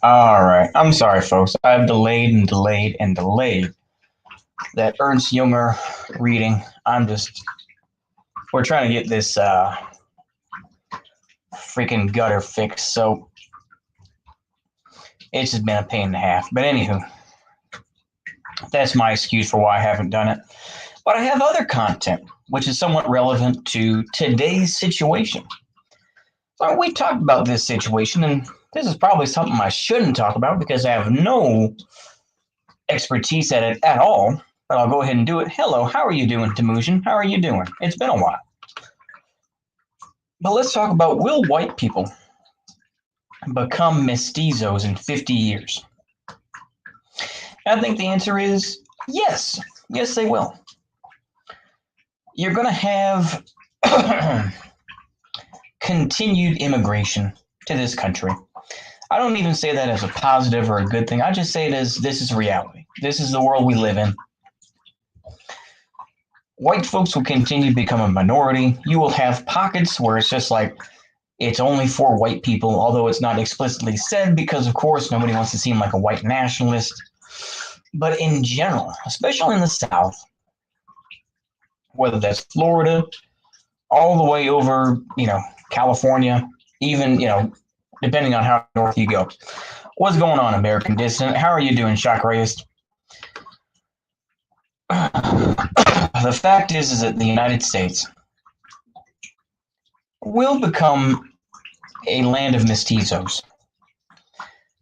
All right. I'm sorry, folks. I've delayed and delayed and delayed that Ernst Junger reading. We're trying to get this freaking gutter fixed. So it's just been a pain and a half. But anywho, that's my excuse for why I haven't done it. But I have other content, which is somewhat relevant to today's situation. So we talked about this situation, and this is probably something I shouldn't talk about because I have no expertise at it at all. But I'll go ahead and do it. Hello, how are you doing, Temujin? How are you doing? It's been a while. But let's talk about, will white people become mestizos in 50 years? I think the answer is yes. Yes, they will. You're going to have continued immigration to this country. I don't even say that as a positive or a good thing. I just say it as this is reality. This is the world we live in. White folks will continue to become a minority. You will have pockets where it's just like it's only for white people, although it's not explicitly said because, of course, nobody wants to seem like a white nationalist. But in general, especially in the South, whether that's Florida, all the way over, California, even, depending on how north you go. What's going on, American Dissident? How are you doing, Shock Rayist? The fact is that the United States will become a land of mestizos.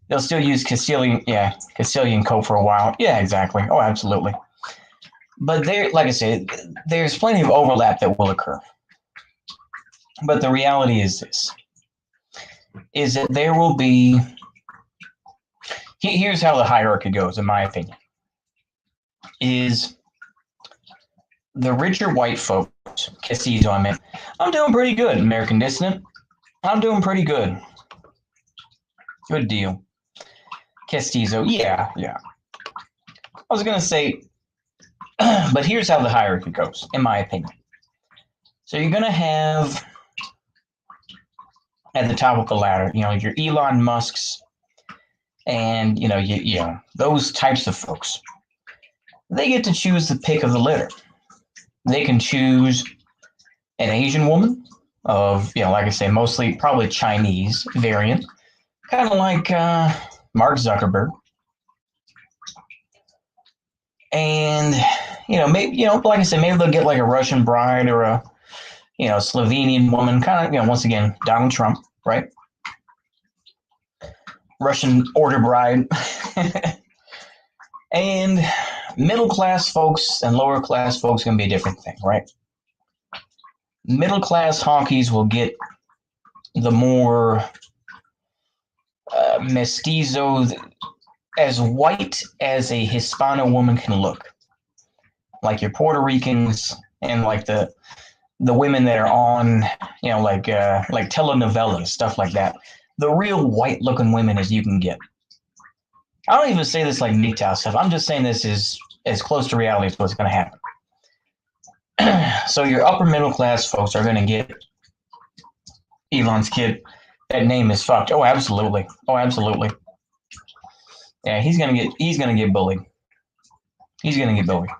They'll still use Castilian coat for a while. Yeah, exactly. Oh, absolutely. But like I said, there's plenty of overlap that will occur. But the reality is this, is that there will be, here's how the hierarchy goes, in my opinion, is the richer white folks, Castizo, I meant, I'm doing pretty good, American Dissident. I'm doing pretty good. Good deal. Castizo, yeah. I was going to say, but here's how the hierarchy goes, in my opinion. So you're going to have, at the top of the ladder, your Elon Musks and, those types of folks. They get to choose the pick of the litter. They can choose an Asian woman of, like I say, mostly probably Chinese variant, kind of like Mark Zuckerberg. And, maybe, like I said, maybe they'll get like a Russian bride or a, Slovenian woman, kind of, once again, Donald Trump, right? Russian order bride. And middle class folks and lower class folks can be a different thing, right? Middle class honkies will get the more mestizo, as white as a Hispano woman can look, like your Puerto Ricans and like the women that are on, like telenovelas, stuff like that. The real white looking women as you can get. I don't even say this like MGTOW stuff. I'm just saying this is as close to reality as what's going to happen. So your upper middle class folks are going to get Elon's kid. That name is fucked. Oh, absolutely. Yeah, he's gonna get bullied. He's gonna get bullied.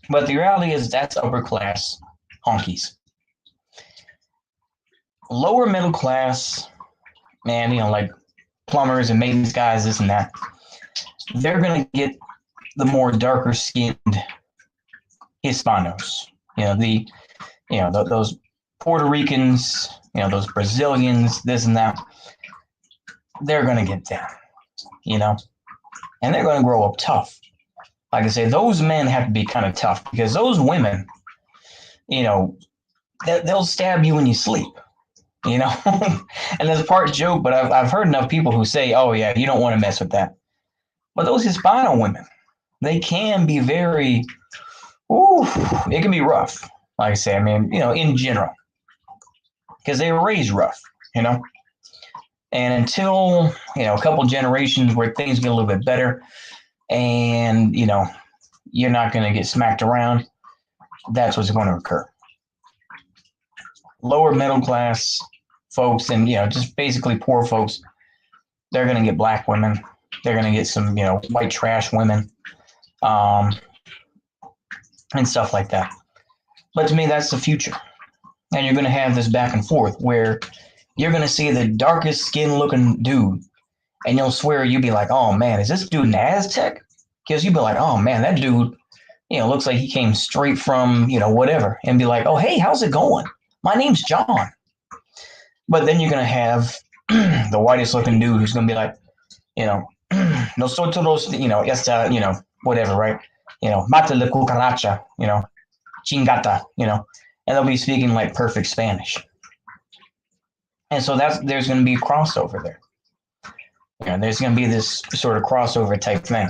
But the reality is that's upper class honkies. Lower middle class, man, like plumbers and maintenance guys, this and that. They're gonna get the more darker skinned Hispanos. Those Puerto Ricans, those Brazilians, this and that. They're going to get down, and they're going to grow up tough. Like I say, those men have to be kind of tough because those women, they'll stab you when you sleep, and there's a part joke, but I've heard enough people who say, oh yeah, you don't want to mess with that. But those Hispano women, they can be very, it can be rough. Like I say, I mean, in general, because they were raised rough, And until, a couple generations where things get a little bit better and, you're not going to get smacked around, that's what's going to occur. Lower middle class folks and, just basically poor folks, they're going to get black women. They're going to get some, white trash women, and stuff like that. But to me, that's the future. And you're going to have this back and forth where you're going to see the darkest skin looking dude, and you'll swear, you'll be like, oh man, is this dude an Aztec? Because you'll be like, oh man, that dude, looks like he came straight from, whatever, and be like, oh, hey, how's it going? My name's John. But then you're going to have the whitest looking dude who's going to be like, nosotros, whatever, right? Mata la cucaracha, chingata, and they'll be speaking like perfect Spanish. And so there's going to be a crossover there. There's going to be this sort of crossover type thing.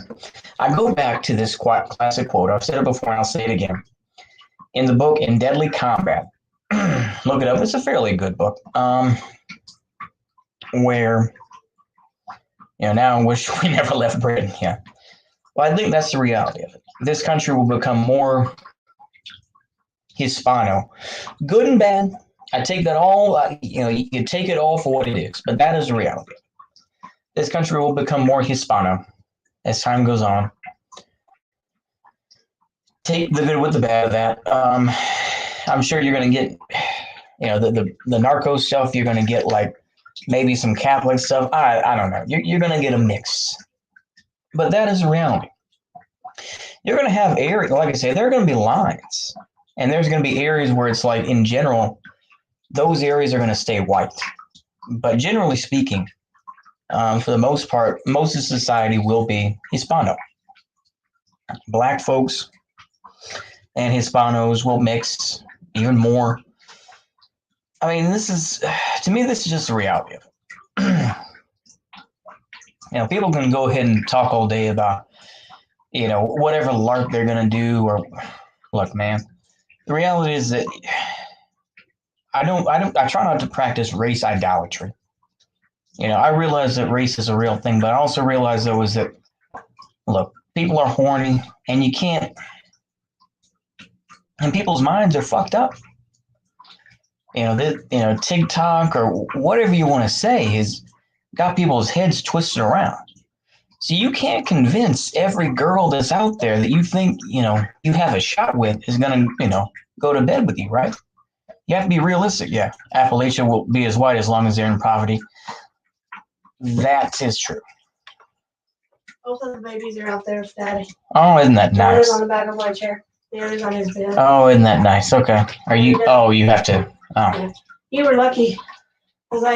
I go back to this classic quote. I've said it before and I'll say it again. In the book In Deadly Combat, look it up. It's a fairly good book. Where, now I wish we never left Britain. Yeah. Well, I think that's the reality of it. This country will become more Hispano. Good and bad. I take that all, you can take it all for what it is, but that is the reality. This country will become more Hispano as time goes on. Take the good with the bad of that. I'm sure you're going to get, the narco stuff. You're going to get like maybe some Catholic stuff. I don't know. You're going to get a mix. But that is the reality. You're going to have areas, like I say, there are going to be lines. And there's going to be areas where it's like, in general, those areas are going to stay white. But generally speaking, for the most part, most of society will be Hispano. Black folks and Hispanos will mix even more. I mean, to me, this is just the reality of it. People can go ahead and talk all day about, whatever LARP they're going to do, or look, man, the reality is that I try not to practice race idolatry. I realize that race is a real thing, but I also realize, though, is that, look, people are horny, and you can't, and people's minds are fucked up. TikTok or whatever you want to say has got people's heads twisted around. So you can't convince every girl that's out there that you think, you have a shot with is going to, go to bed with you, right? You have to be realistic. Yeah, Appalachia will be as white as long as they're in poverty. That is true. Both of the babies are out there with Daddy. Oh, isn't that nice? One is on the back of my chair. The other's on his bed. Oh, isn't that nice? Okay. Are you? Oh, you have to. Oh. Yeah. You were lucky, because I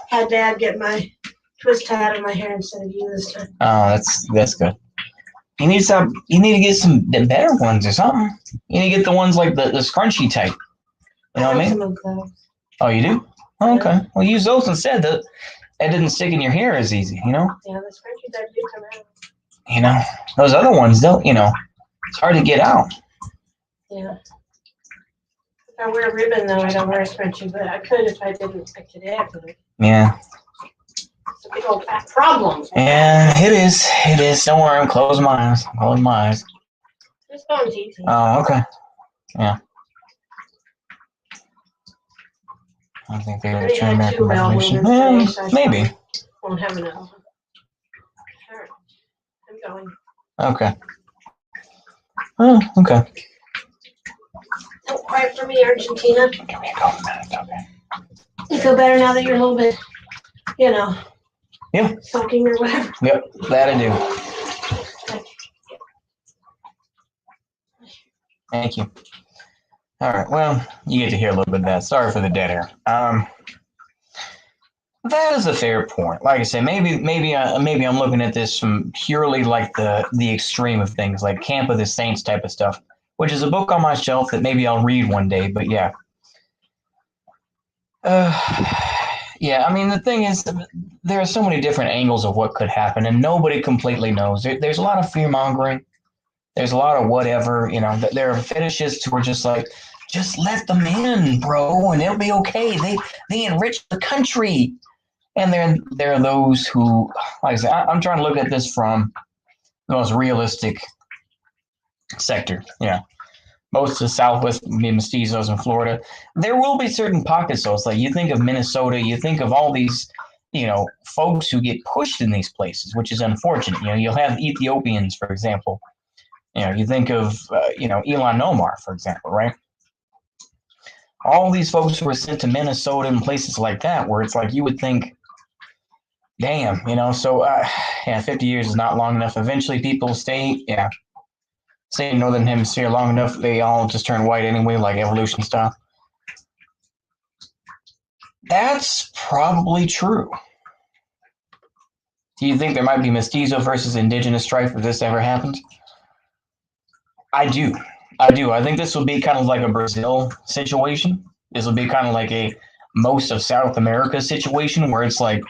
had Dad get my twist tie out of my hair instead of you this time. Oh, that's good. You need to get some better ones or something. You need to get the ones like the scrunchy type. You know what I mean? Some of those. Oh, you do? Oh, okay. Well, use those instead. That didn't stick in your hair as easy, Yeah, the scrunchie type do come out. Those other ones don't, it's hard to get out. Yeah. If I wear a ribbon, though, I don't wear a scrunchie, but I could if I didn't. Like today, I could. Yeah. It's a big old fat problem. Yeah, it is. It is. Don't worry, I'm closing my eyes. I'm closing my eyes. Just go on TV. Oh, okay. Yeah. I think they would turn back imagination. Yeah, maybe. Won't have enough. All right. I'm going. Okay. Oh, okay. Don't cry for me, Argentina. Give me a couple minutes, okay. You feel better now that you're a little bit, Yeah. soaking or whatever? Yep, that I do. Thank you. All right, well, you get to hear a little bit of that. Sorry for the dead air. That is a fair point. Like I said, maybe I'm looking at this from purely like the extreme of things, like Camp of the Saints type of stuff, which is a book on my shelf that maybe I'll read one day. But yeah, yeah. I mean, the thing is, there are so many different angles of what could happen, and nobody completely knows. There's a lot of fear mongering. There's a lot of whatever. There are fetishists who are just like, just let them in, bro, and it'll be okay. They enrich the country. And there are those who, like I said, I'm trying to look at this from the most realistic sector. Yeah. Most of the Southwest will be mestizos in Florida. There will be certain pockets, though. It's like you think of Minnesota, you think of all these, folks who get pushed in these places, which is unfortunate. You'll have Ethiopians, for example. You think of, Elon Omar, for example, right? All these folks who are sent to Minnesota and places like that, where it's like you would think, damn, so, 50 years is not long enough. Eventually people stay in Northern Hemisphere long enough, they all just turn white anyway, like evolution style. That's probably true. Do you think there might be mestizo versus indigenous strife if this ever happens? I do. I think this will be kind of like a Brazil situation. This will be kind of like a most of South America situation where it's like,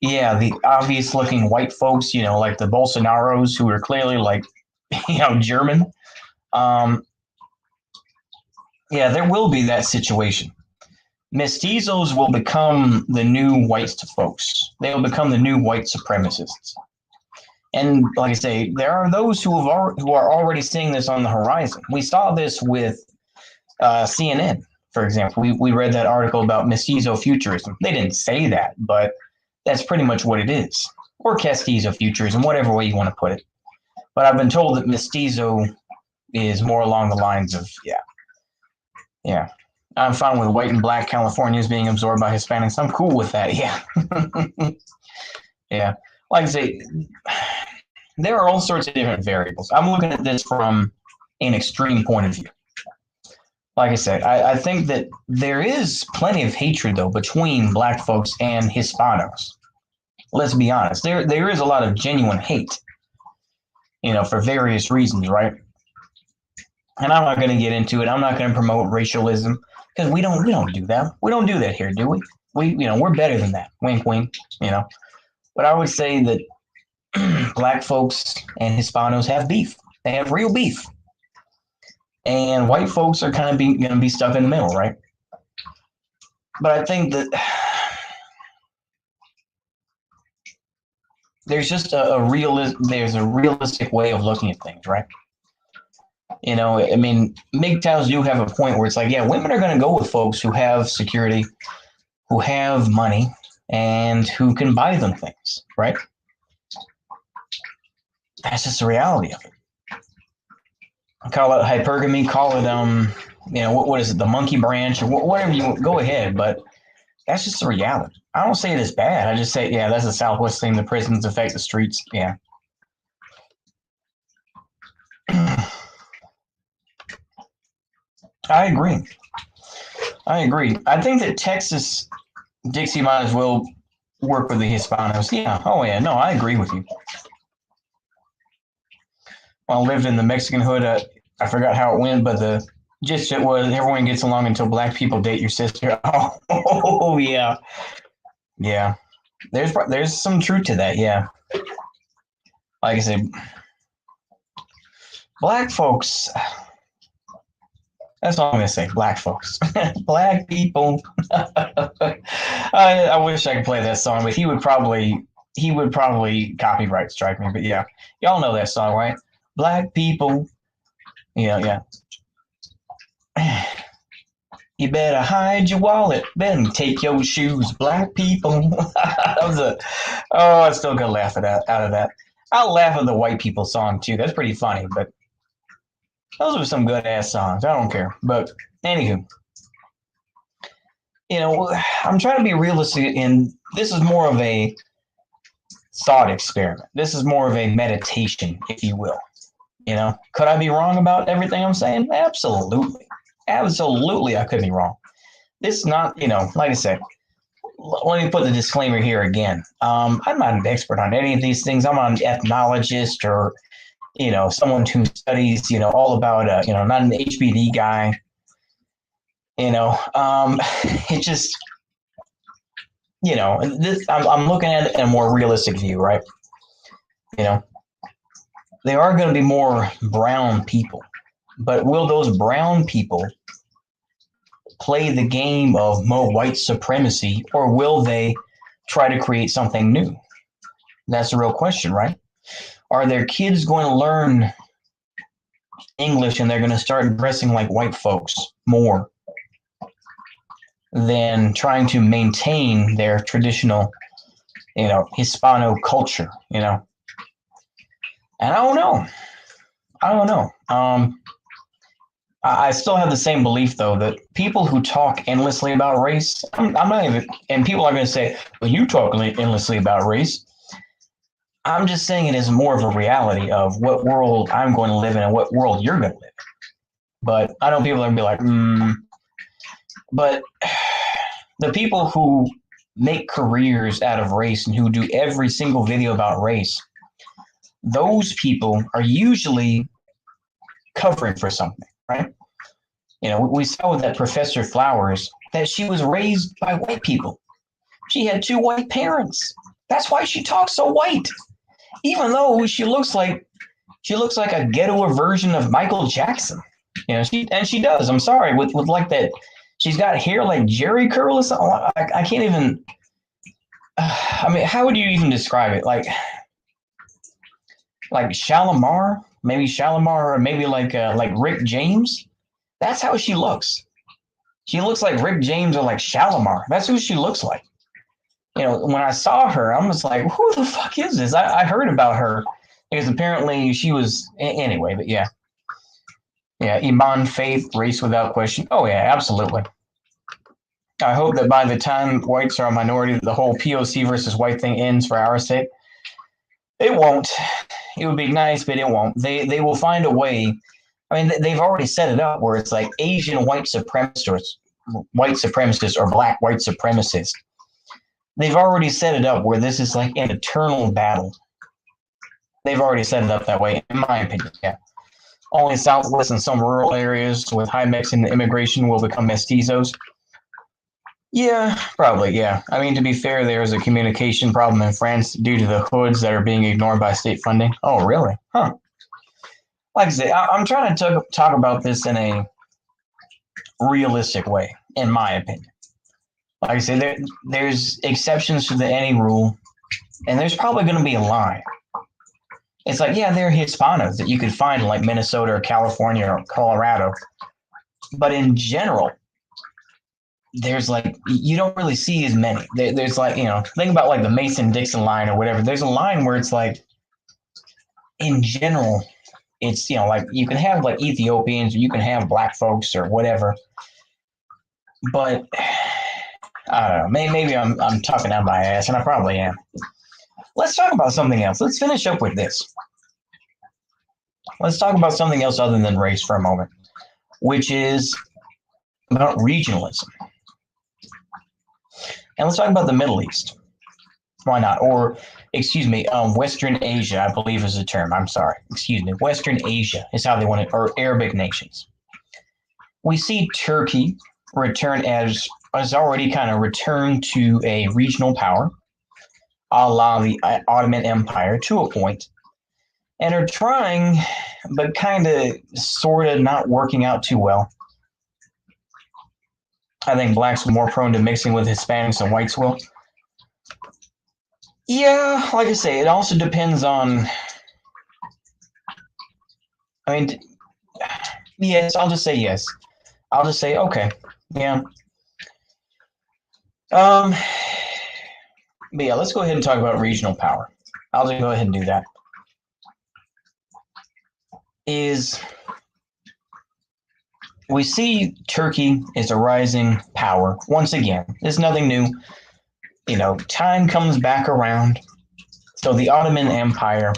the obvious looking white folks, like the Bolsonaros who are clearly like, German. There will be that situation. Mestizos will become the new white folks. They will become the new white supremacists. And like I say, there are those who are already seeing this on the horizon. We saw this with CNN, for example. We read that article about mestizo futurism. They didn't say that, but that's pretty much what it is. Or castizo futurism, whatever way you want to put it. But I've been told that mestizo is more along the lines of, yeah. I'm fine with white and black Californians being absorbed by Hispanics. I'm cool with that, yeah. Yeah. Like I say, there are all sorts of different variables. I'm looking at this from an extreme point of view. Like I said, I think that there is plenty of hatred, though, between black folks and Hispanos. Let's be honest. There is a lot of genuine hate, for various reasons, right? And I'm not going to get into it. I'm not going to promote racialism because we don't do that. We don't do that here, do we? We're better than that. Wink, wink. But I would say that black folks and Hispanos have beef. They have real beef. And white folks are kind of going to be stuck in the middle, right? But I think that there's just there's a realistic way of looking at things, right? MGTOWs do have a point where it's like, women are going to go with folks who have security, who have money, and who can buy them things, right? That's just the reality of it. Call it hypergamy, call it, what is it, the monkey branch, or whatever you want, go ahead, but that's just the reality. I don't say it is bad. I just say, that's a Southwest thing. The prisons affect the streets. Yeah. I agree. I think that Texas, Dixie might as well work with the Hispanos. Yeah. Oh, yeah. No, I agree with you. When I lived in the Mexican hood, I forgot how it went, but the gist it was everyone gets along until black people date your sister. Oh yeah. Yeah. There's some truth to that, yeah. Like I said, black folks, that's all I'm going to say, black folks. Black people. I wish I could play that song, but he would probably copyright strike me, but yeah. Y'all know that song, right? Black people. Yeah. You better hide your wallet, then take your shoes, black people. I still gonna laugh out of that. I'll laugh at the white people song too. That's pretty funny, but those are some good ass songs. I don't care. But anywho, I'm trying to be realistic, and this is more of a thought experiment. This is more of a meditation, if you will. Could I be wrong about everything I'm saying? Absolutely. Absolutely, I could be wrong. This is not, like I said, let me put the disclaimer here again. I'm not an expert on any of these things. I'm not an ethnologist or, someone who studies, all about, not an HBD guy. It just, I'm looking at it in a more realistic view, right? There are going to be more brown people, but will those brown people play the game of more white supremacy, or will they try to create something new? That's the real question, right? Are their kids going to learn English and they're going to start dressing like white folks more than trying to maintain their traditional, Hispano culture, And I don't know. I still have the same belief, though, that people who talk endlessly about race, I'm not even, and people are going to say, well, you talk endlessly about race. I'm just saying it is more of a reality of what world I'm going to live in and what world you're going to live in. But I know people are going to be like, But the people who make careers out of race and who do every single video about race, those people are usually covering for something, right? We saw with that Professor Flowers that she was raised by white people. She had 2 white parents. That's why she talks so white. Even though she looks like a ghetto version of Michael Jackson. She does. I'm sorry, with like that. She's got hair like Jerry curl or something. I can't even. I mean, how would you even describe it? Like Shalimar, maybe Shalimar, or maybe like Rick James. That's how she looks. She looks like Rick James or like Shalimar. That's who she looks like. When I saw her, I was like, who the fuck is this? I heard about her because apparently she was anyway. But yeah, Iman Faith, race without question. Oh yeah, absolutely. I hope that by the time whites are a minority, the whole POC versus white thing ends for our sake. It won't. It would be nice, but it won't. They will find a way. I mean, they've already set it up where it's like Asian white supremacists or black white supremacists. They've already set it up where this is like an eternal battle. They've already set it up that way, in my opinion. Yeah. Only Southwest and some rural areas with high Mexican immigration will become mestizos. Yeah, probably, yeah. I mean, to be fair, there is a communication problem in France due to the hoods that are being ignored by state funding. Oh, really? Huh. Like I said, I'm trying to talk about this in a realistic way, in my opinion. Like I said, there's exceptions to any rule, and there's probably going to be a line. It's like, yeah, there are Hispanos that you could find in like Minnesota or California or Colorado. But in general, there's like, you don't really see as many. There's like, think about like the Mason-Dixon line or whatever. There's a line where it's like, in general, it's, like you can have like Ethiopians, or you can have black folks or whatever. But I don't know. Maybe I'm talking out my ass, and I probably am. Let's talk about something else. Let's finish up with this. Let's talk about something else other than race for a moment, which is about regionalism. And let's talk about the Middle East. Why not? Or, excuse me, Western Asia, I believe is the term. I'm sorry. Excuse me. Western Asia is how they want it, or Arabic nations. We see Turkey return as already kind of returned to a regional power, a la the Ottoman Empire to a point, and are trying, but kind of sort of not working out too well. I think blacks are more prone to mixing with Hispanics than whites will. Yeah, like I say, it also depends on. I mean, yes, I'll just say yes. I'll just say okay, yeah. But yeah, let's go ahead and talk about regional power. I'll just go ahead and do that. We see Turkey is a rising power once again. There's nothing new. Time comes back around. So the Ottoman Empire,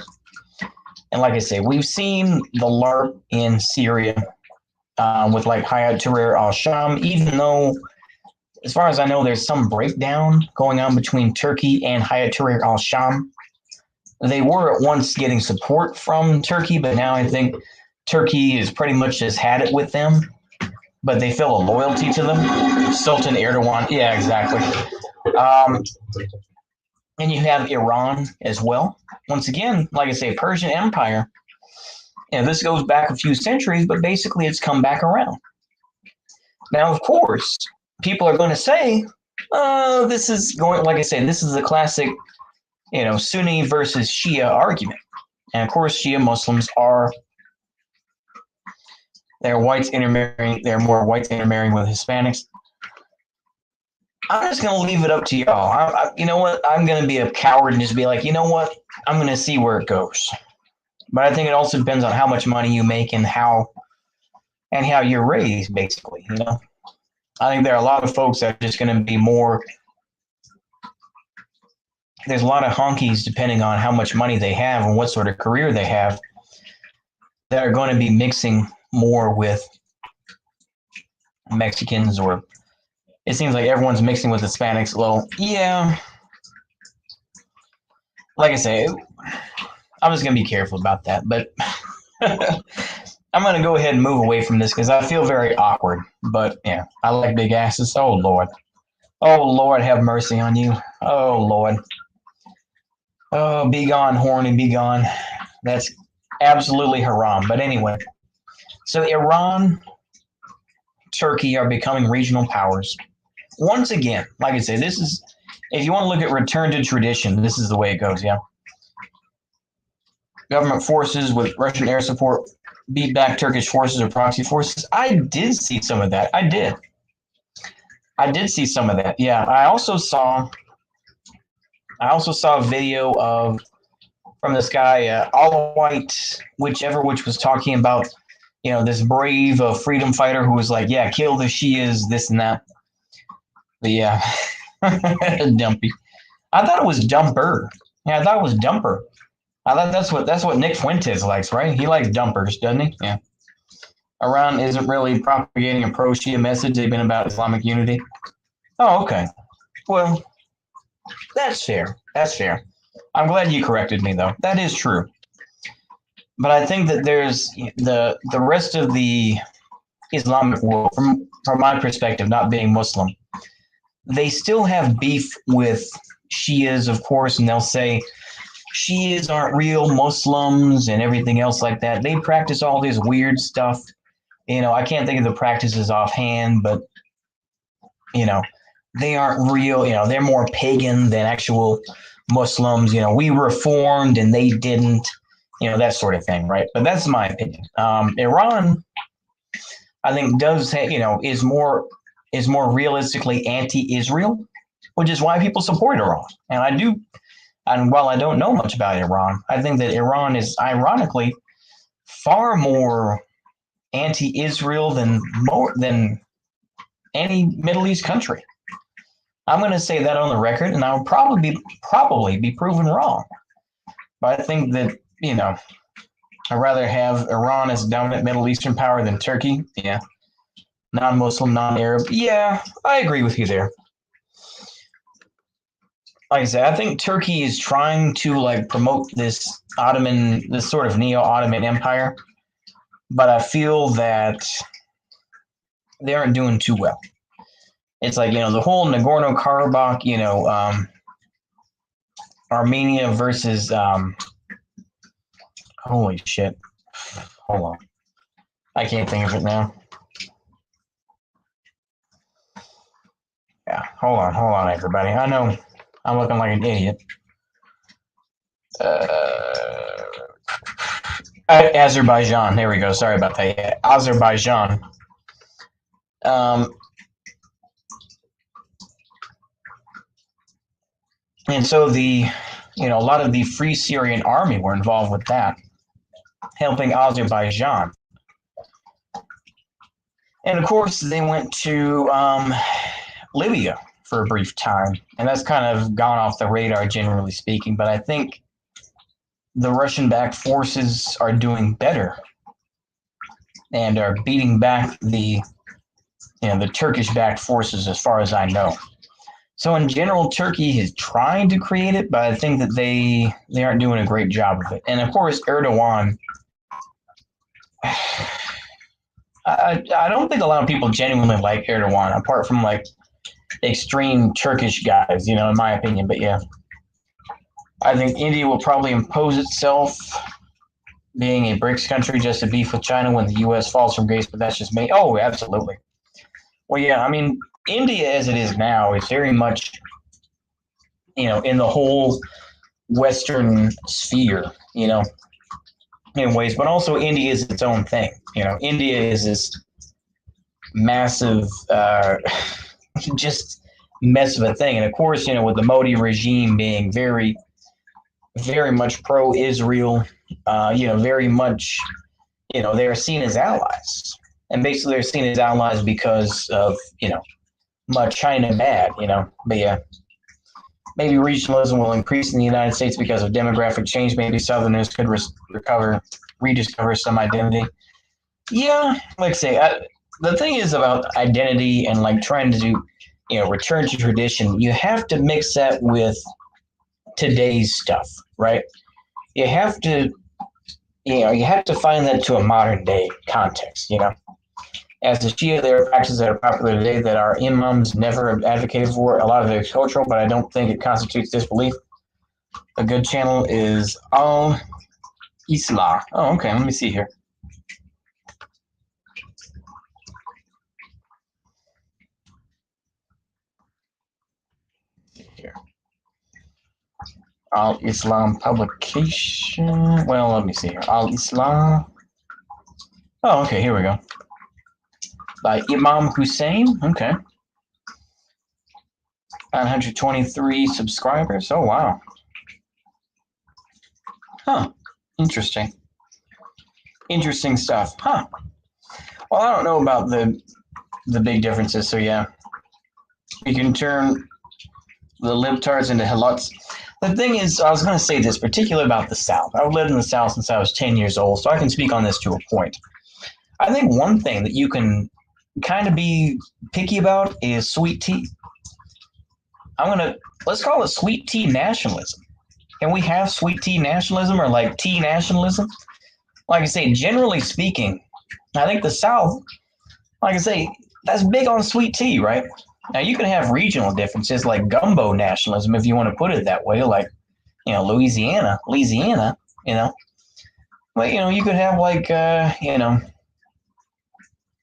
and like I say, we've seen the LARP in Syria with like Hayat Tahrir al-Sham, even though, as far as I know, there's some breakdown going on between Turkey and Hayat Tahrir al-Sham. They were at once getting support from Turkey, but now I think Turkey has pretty much just had it with them, but they feel a loyalty to them. Sultan Erdogan, yeah, exactly. And you have Iran as well. Once again, like I say, Persian Empire. This goes back a few centuries, but basically it's come back around. Now, of course, people are going to say, this is going, like I say, this is a classic, Sunni versus Shia argument. And of course, Shia Muslims are There are whites intermarrying. There are more whites intermarrying with Hispanics. I'm just gonna leave it up to y'all. You know what? I'm gonna be a coward and just be like, you know what? I'm gonna see where it goes. But I think it also depends on how much money you make and how you're raised, basically. You know, I think there are a lot of folks that are just gonna be more. There's a lot of honkies, depending on how much money they have and what sort of career they have, that are going to be mixing more with Mexicans, or it seems like everyone's mixing with Hispanics a little. Yeah, like I say, I'm just going to be careful about that. But I'm going to go ahead and move away from this because I feel very awkward. But yeah, I like big asses. Oh, Lord. Oh, Lord, have mercy on you. Oh, Lord. Oh, be gone, horny, be gone. That's absolutely haram. But anyway, so Iran, Turkey are becoming regional powers. Once again, like I say, this is, if you want to look at return to tradition, this is the way it goes, yeah. Government forces with Russian air support beat back Turkish forces or proxy forces. I did see some of that. I did see some of that. Yeah, I also saw a video of from this guy, all white, which was talking about, you know, this brave freedom fighter who was like, yeah, kill the Shias, this and that. But yeah, Dumpy. I thought it was Dumper. Yeah, I thought it was Dumper. I thought that's what Nick Fuentes likes, right? He likes dumpers, doesn't he? Yeah. Iran isn't really propagating a pro-Shia message. They've been about Islamic unity. Oh, okay. Well, that's fair. That's fair. I'm glad you corrected me, though. That is true. But I think that there's the rest of the Islamic world, from my perspective, not being Muslim, they still have beef with Shias, of course, and they'll say Shias aren't real Muslims and everything else like that. They practice all this weird stuff. You know, I can't think of the practices offhand, but, you know, they aren't real. You know, they're more pagan than actual Muslims. You know, we reformed and they didn't. You know, that sort of thing, right? But that's my opinion. Iran, I think, does is more realistically anti-Israel, which is why people support Iran. And while I don't know much about Iran, I think that Iran is ironically far more anti-Israel than any Middle East country. I'm going to say that on the record, and I'll probably be proven wrong. But I think that, you know, I'd rather have Iran as a dominant Middle Eastern power than Turkey. Yeah. Non-Muslim, non-Arab. Yeah, I agree with you there. Like I said, I think Turkey is trying to promote this sort of neo-Ottoman empire, but I feel that they aren't doing too well. It's like, you know, the whole Nagorno-Karabakh, you know, Armenia versus holy shit. Hold on. I can't think of it now. Yeah, hold on, everybody. I know I'm looking like an idiot. Azerbaijan. There we go. Sorry about that. Yeah, Azerbaijan. And so a lot of the Free Syrian Army were involved with that, helping Azerbaijan. And of course, they went to Libya for a brief time, and that's kind of gone off the radar, generally speaking. But I think the Russian-backed forces are doing better and are beating back the Turkish-backed forces, as far as I know. So in general, Turkey is trying to create it, but I think that they aren't doing a great job of it. And of course, Erdogan. I don't think a lot of people genuinely like Erdogan, apart from extreme Turkish guys, you know, in my opinion. But yeah, I think India will probably impose itself, being a BRICS country, just to beef with China when the U.S. falls from grace. But that's just me. Oh, absolutely. Well, yeah, I mean, India as it is now is very much, you know, in the whole Western sphere, you know. in ways, but also India is its own thing. India is this massive, just mess of a thing. And of course, with the Modi regime being very, very much pro-Israel, very much, they're seen as allies. And basically they're seen as allies because of, China bad, but yeah. Maybe regionalism will increase in the United States because of demographic change. Maybe Southerners could rediscover some identity. Yeah, like I say, the thing is about identity and like trying to do, return to tradition. You have to mix that with today's stuff, right? You have to, you have to find that to a modern day context. As the Shia, there are practices that are popular today that our imams never advocated for. A lot of it is cultural, but I don't think it constitutes disbelief. A good channel is Al Islah. Oh, okay. Let me see here. Al Islam publication. Well, let me see here. Al Islam. Oh, okay. Here we go. By Imam Hussein. Okay. 923 subscribers. Oh, wow. Huh. Interesting. Interesting stuff. Huh. Well, I don't know about the big differences. So, yeah. You can turn the libtards into helots. The thing is, I was going to say this, particularly about the South. I've lived in the South since I was 10 years old, so I can speak on this to a point. I think one thing that you can kind of be picky about is sweet tea. Let's call it sweet tea nationalism. Can we have sweet tea nationalism or like tea nationalism? Like I say, generally speaking, I think the South, like I say, that's big on sweet tea, right? Now you can have regional differences like gumbo nationalism, if you want to put it that way, like, Louisiana, but, you could have like,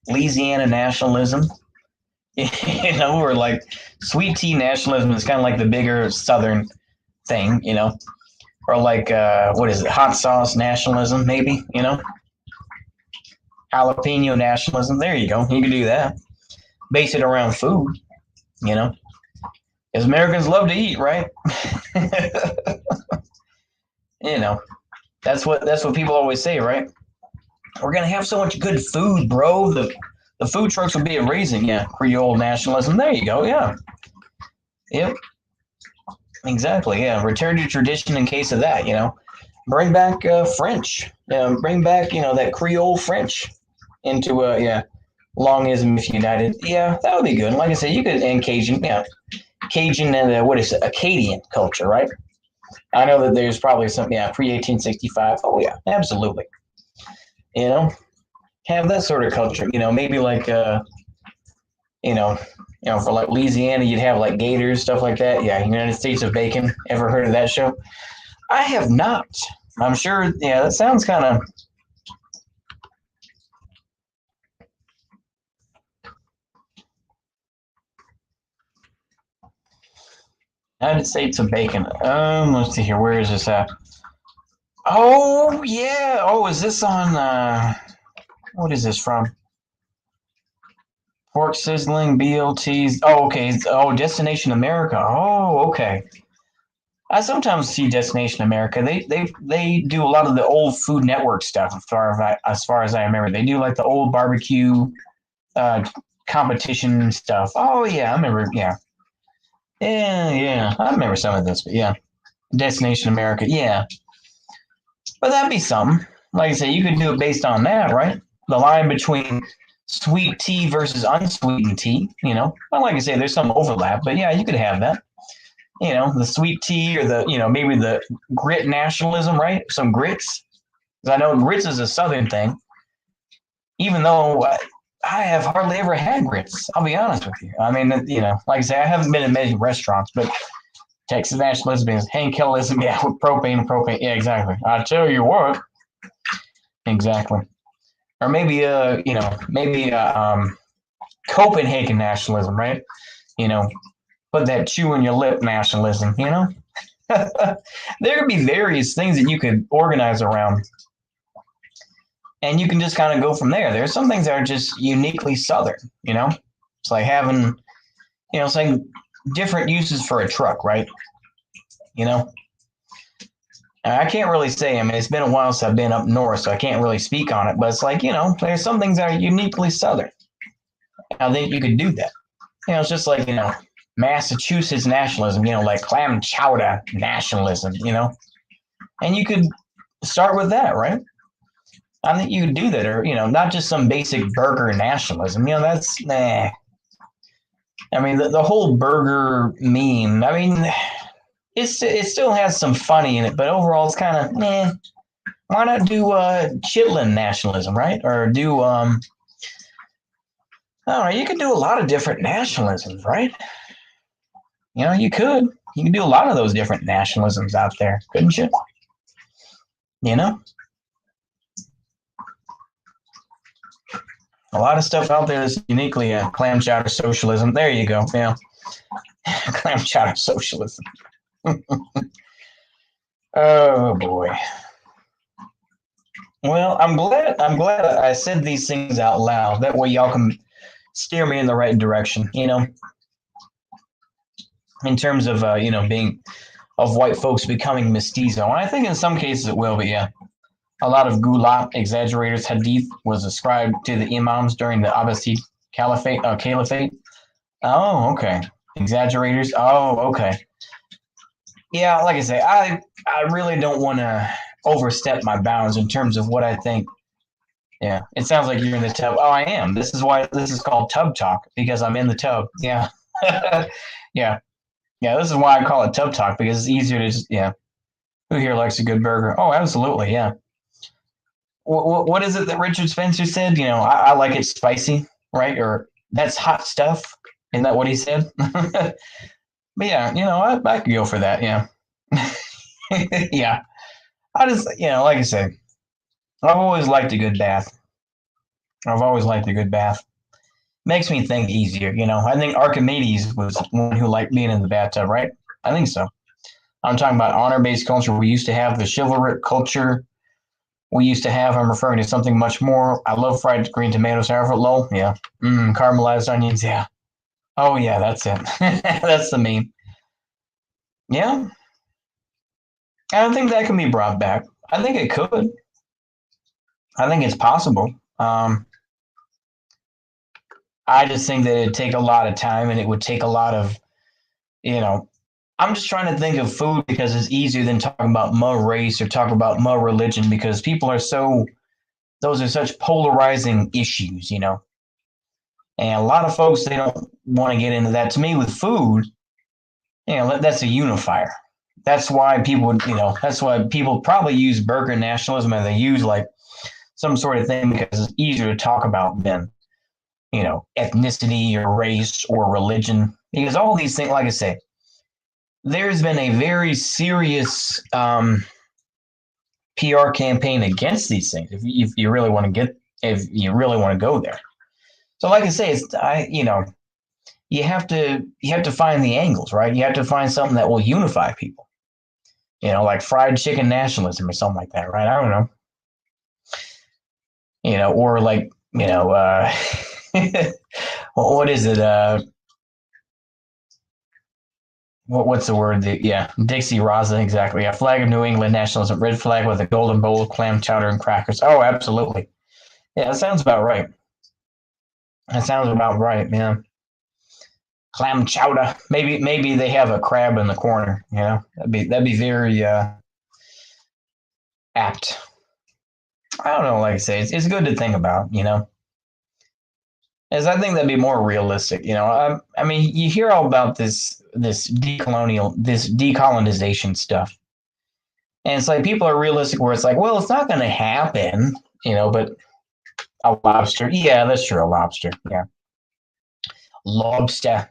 Louisiana nationalism, or like sweet tea nationalism is kind of like the bigger Southern thing, or like, what is it? Hot sauce nationalism, maybe, jalapeno nationalism. There you go. You can do that. Base it around food, because Americans love to eat, right? That's what people always say, right? We're gonna have so much good food, bro. The food trucks will be amazing. Yeah, Creole nationalism. There you go. Yeah. Yep. Exactly. Yeah. Return to tradition in case of that. Bring back French. Bring back that Creole French into longism if united. Yeah, that would be good. And like I said, you could and Cajun. Yeah, Cajun and what is it? Acadian culture, right? I know that there's probably some pre-1865. Oh yeah, absolutely. Have that sort of culture. Maybe like for like Louisiana, you'd have like gators, stuff like that. Yeah, United States of Bacon. Ever heard of that show? I have not. I'm sure. Yeah, that sounds kind of. United States of Bacon. Let's see here. Where is this at? Oh yeah. Oh, is this on? What is this from? Pork sizzling, BLTs. Oh, okay. Destination America. Oh, okay. I sometimes see Destination America. They do a lot of the old Food Network stuff. As far as I remember, they do like the old barbecue competition stuff. Oh yeah, I remember. Yeah, yeah. I remember some of this, but yeah, Destination America. Yeah, but that'd be something. Like I say, you could do it based on that, right? The line between sweet tea versus unsweetened tea. Well, like I say, there's some overlap, but yeah, you could have that. The sweet tea or the, maybe the grit nationalism, right? Some grits. Because I know grits is a Southern thing, even though I have hardly ever had grits. I'll be honest with you. I mean, like I say, I haven't been in many restaurants, but Texas nationalism is Hank Hillism, yeah, with propane. Yeah, exactly. I tell you what. Exactly. Or maybe, Copenhagen nationalism, right? Put that chew in your lip nationalism, There could be various things that you could organize around. And you can just kind of go from there. There's some things that are just uniquely Southern, you know? It's like having, it's like different uses for a truck, right? You know? I can't really say, I mean, it's been a while since I've been up north, so I can't really speak on it, but it's like, there's some things that are uniquely Southern. I think you could do that. It's just like, Massachusetts nationalism, like clam chowder nationalism, and you could start with that, right? I think you could do that, or, not just some basic burger nationalism. That's, nah. I mean, the whole burger meme, I mean, it still has some funny in it, but overall it's kind of, meh. Why not do chitlin nationalism, right? Or do, I don't know, you could do a lot of different nationalisms, right? You could. You can do a lot of those different nationalisms out there, couldn't you? A lot of stuff out there is uniquely clam chowder socialism. There you go. Yeah. Clam chowder socialism. Oh boy. Well, I'm glad I said these things out loud. That way y'all can steer me in the right direction, in terms of being of white folks becoming mestizo. And I think in some cases it will be, yeah. A lot of Gulat exaggerators hadith was ascribed to the imams during the Abbasid caliphate. Oh, okay. Exaggerators. Oh, okay. Yeah, like I say, I really don't want to overstep my bounds in terms of what I think. Yeah, it sounds like you're in the tub. Oh, I am. This is why this is called tub talk, because I'm in the tub. Yeah. Yeah. Yeah, this is why I call it tub talk, because it's easier to just, yeah. Who here likes a good burger? Oh, absolutely. Yeah. What is it that Richard Spencer said? I like it spicy, right? Or that's hot stuff. Isn't that what he said? But yeah, I could go for that. Yeah. Yeah. I just, like I said, I've always liked a good bath. I've always liked a good bath. Makes me think easier, I think Archimedes was one who liked being in the bathtub, right? I think so. I'm talking about honor-based culture. We used to have the chivalric culture. I'm referring to something much more. I love fried green tomatoes, however, lol. Yeah. Caramelized onions, yeah. Oh, yeah, that's it. That's the meme. Yeah. I don't think that can be brought back. I think it could. I think it's possible. I just think that it'd take a lot of time and it would take a lot of, I'm just trying to think of food because it's easier than talking about my race or talking about my religion because people are those are such polarizing issues, And a lot of folks, they don't want to get into that. To me, with food, that's a unifier. That's why that's why people probably use burger nationalism and they use like some sort of thing because it's easier to talk about than, ethnicity or race or religion. Because all these things, like I say, there's been a very serious PR campaign against these things. If you really want to go there. So, like I say, you have to find the angles, right? You have to find something that will unify people. Like fried chicken nationalism or something like that, right? I don't know. Or like, what is it? What's the word? Dixie Raza, exactly. A flag of New England nationalism, red flag with a golden bowl of clam chowder and crackers. Oh, absolutely. Yeah, that sounds about right. Yeah. Clam chowder. Maybe they have a crab in the corner. That'd be very apt. I don't know. Like I say, it's good to think about. As I think that'd be more realistic. I mean, you hear all about this decolonization stuff, and it's like people are realistic where it's like, well, it's not going to happen. But a lobster, yeah, that's true. A lobster, yeah, lobster.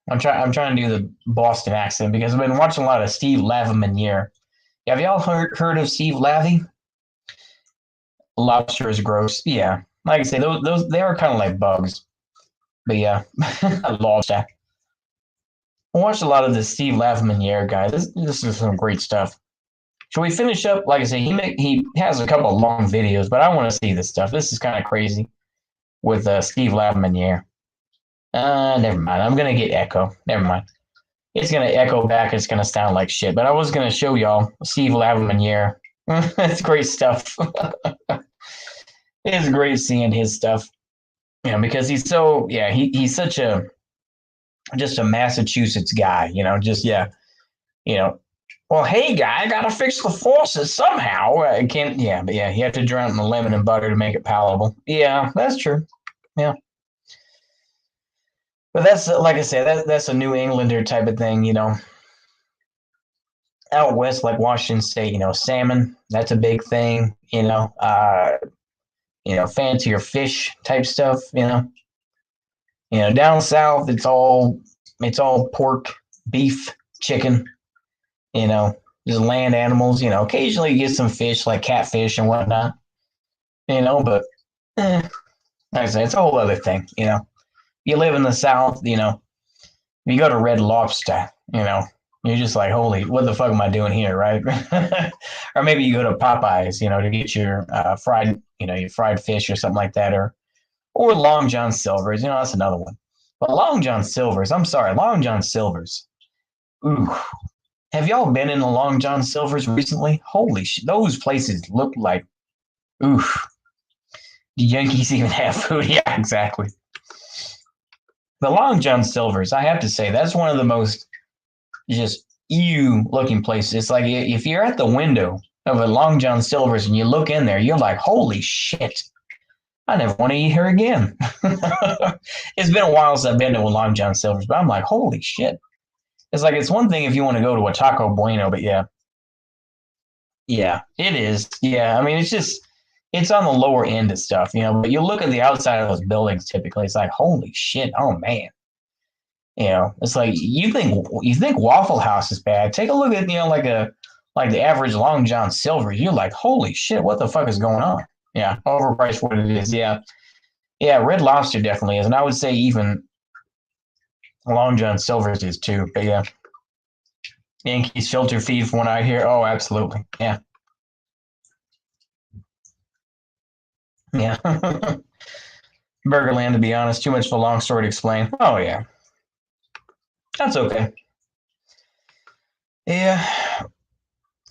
I'm trying to do the Boston accent because I've been watching a lot of Steve Lavimeniere. Have y'all heard of Steve Lavy? Lobster is gross. Yeah, like I say, those they are kind of like bugs. But yeah, lobster. I watched a lot of the Steve Lavimeniere guy. This is some great stuff. Should we finish up? Like I say, he has a couple of long videos, but I want to see this stuff. This is kind of crazy with Steve Laviniere. Never mind. I'm gonna get echo. Never mind. It's gonna echo back. It's gonna sound like shit. But I was gonna show y'all Steve Laviniere. That's great stuff. It's great seeing his stuff. You know, because he's so he's such a just a Massachusetts guy. You know, just you know. Well, hey, guy, I gotta fix the faucet somehow. I can't. Yeah, but yeah, you have to drown it in the lemon and butter to make it palatable. Yeah, that's true. Yeah. But that's like I said, that's a New Englander type of thing, you know. Out west, like Washington State, you know, salmon, that's a big thing, you know, fancier fish type stuff, you know. You know, down south it's all pork, beef, chicken, you know, just land animals, you know. Occasionally you get some fish like catfish and whatnot, you know, but like I say, it's a whole other thing, you know. You live in the south, you know, you go to Red Lobster, you know, you're just like, holy, what the fuck am I doing here, right? Or maybe you go to Popeyes, you know, to get your fried, you know, your fried fish or something like that, or Long John Silver's, you know, that's another one. But Long John Silver's, I'm sorry, Long John Silver's. Ooh, have y'all been in the Long John Silver's recently? Holy shit, those places look like, oof. Do Yankees even have food? Yeah, exactly. The Long John Silver's, I have to say, that's one of the most just ew looking places. It's like if you're at the window of a Long John Silver's and you look in there, you're like, holy shit, I never want to eat here again. It's been a while since I've been to a Long John Silver's, but I'm like, holy shit. It's like it's one thing if you want to go to a Taco Bueno, but yeah. Yeah, it is. Yeah, I mean, it's on the lower end of stuff, you know, but you look at the outside of those buildings typically, it's like, holy shit, oh man. You know, it's like you think Waffle House is bad. Take a look at, you know, like the average Long John Silver. You're like, holy shit, what the fuck is going on? Yeah, overpriced what it is. Yeah. Yeah, Red Lobster definitely is. And I would say even Long John Silver's is too. But yeah. Yankees filter feed from what I hear. Oh, absolutely. Yeah. Yeah. Burgerland, to be honest, too much of a long story to explain. Oh yeah. That's okay. Yeah.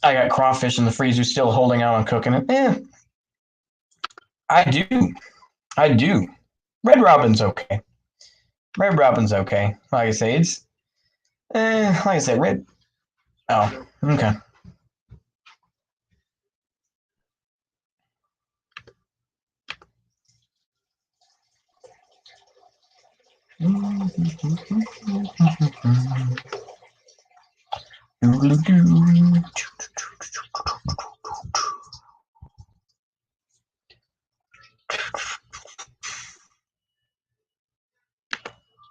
I got crawfish in the freezer still holding out on cooking it. I do. I do. Red Robin's okay. Red Robin's okay. Like I say, it's like I said, red. Oh, okay.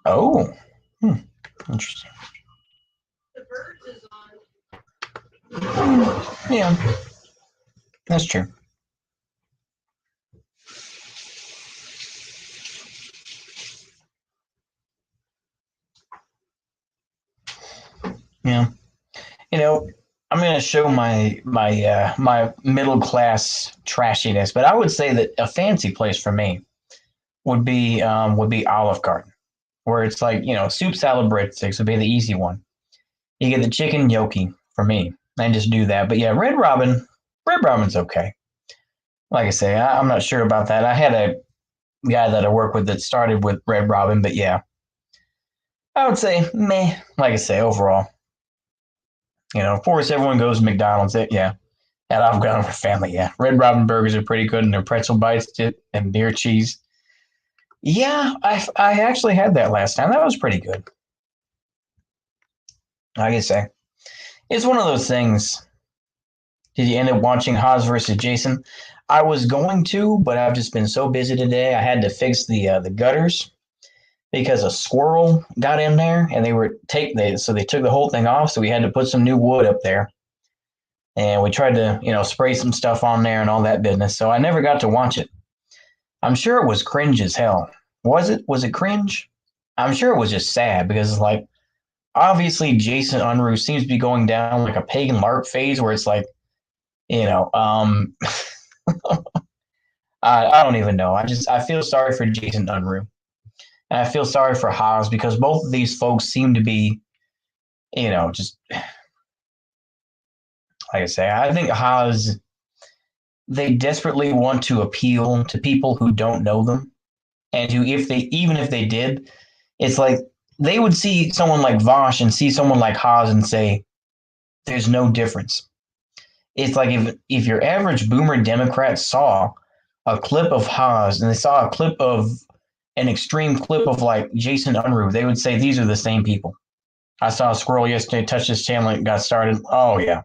Oh, interesting. Yeah, that's true. Yeah, you know, I'm gonna show my middle class trashiness, but I would say that a fancy place for me would be Olive Garden, where it's like, you know, soup salad breadsticks would be the easy one. You get the chicken gnocchi for me, and just do that. But yeah, Red Robin's okay. Like I say, I'm not sure about that. I had a guy that I work with that started with Red Robin, but yeah, I would say meh. Like I say, overall, you know, of course, everyone goes to McDonald's. Yeah, and I've gone with family. Yeah, Red Robin burgers are pretty good, and their pretzel bites and beer cheese. Yeah, I actually had that last time. That was pretty good. Like I say, it's one of those things. Did you end up watching Haas versus Jason? I was going to, but I've just been so busy today. I had to fix the gutters because a squirrel got in there, and so they took the whole thing off. So we had to put some new wood up there, and we tried to, you know, spray some stuff on there and all that business. So I never got to watch it. I'm sure it was cringe as hell. Was it? Was it cringe? I'm sure it was just sad because, like, obviously Jason Unruh seems to be going down like a pagan LARP phase where it's like You know, I don't even know. I feel sorry for Jason Unruh, and I feel sorry for Haas because both of these folks seem to be, just like I say. I think Haas, they desperately want to appeal to people who don't know them, and who, even if they did, it's like they would see someone like Vosh and see someone like Haas and say, "There's no difference." It's like if your average boomer Democrat saw a clip of Haas and they saw a clip of an extreme clip of like Jason Unruh, they would say these are the same people. I saw a squirrel yesterday touch this channel and got started. Oh yeah,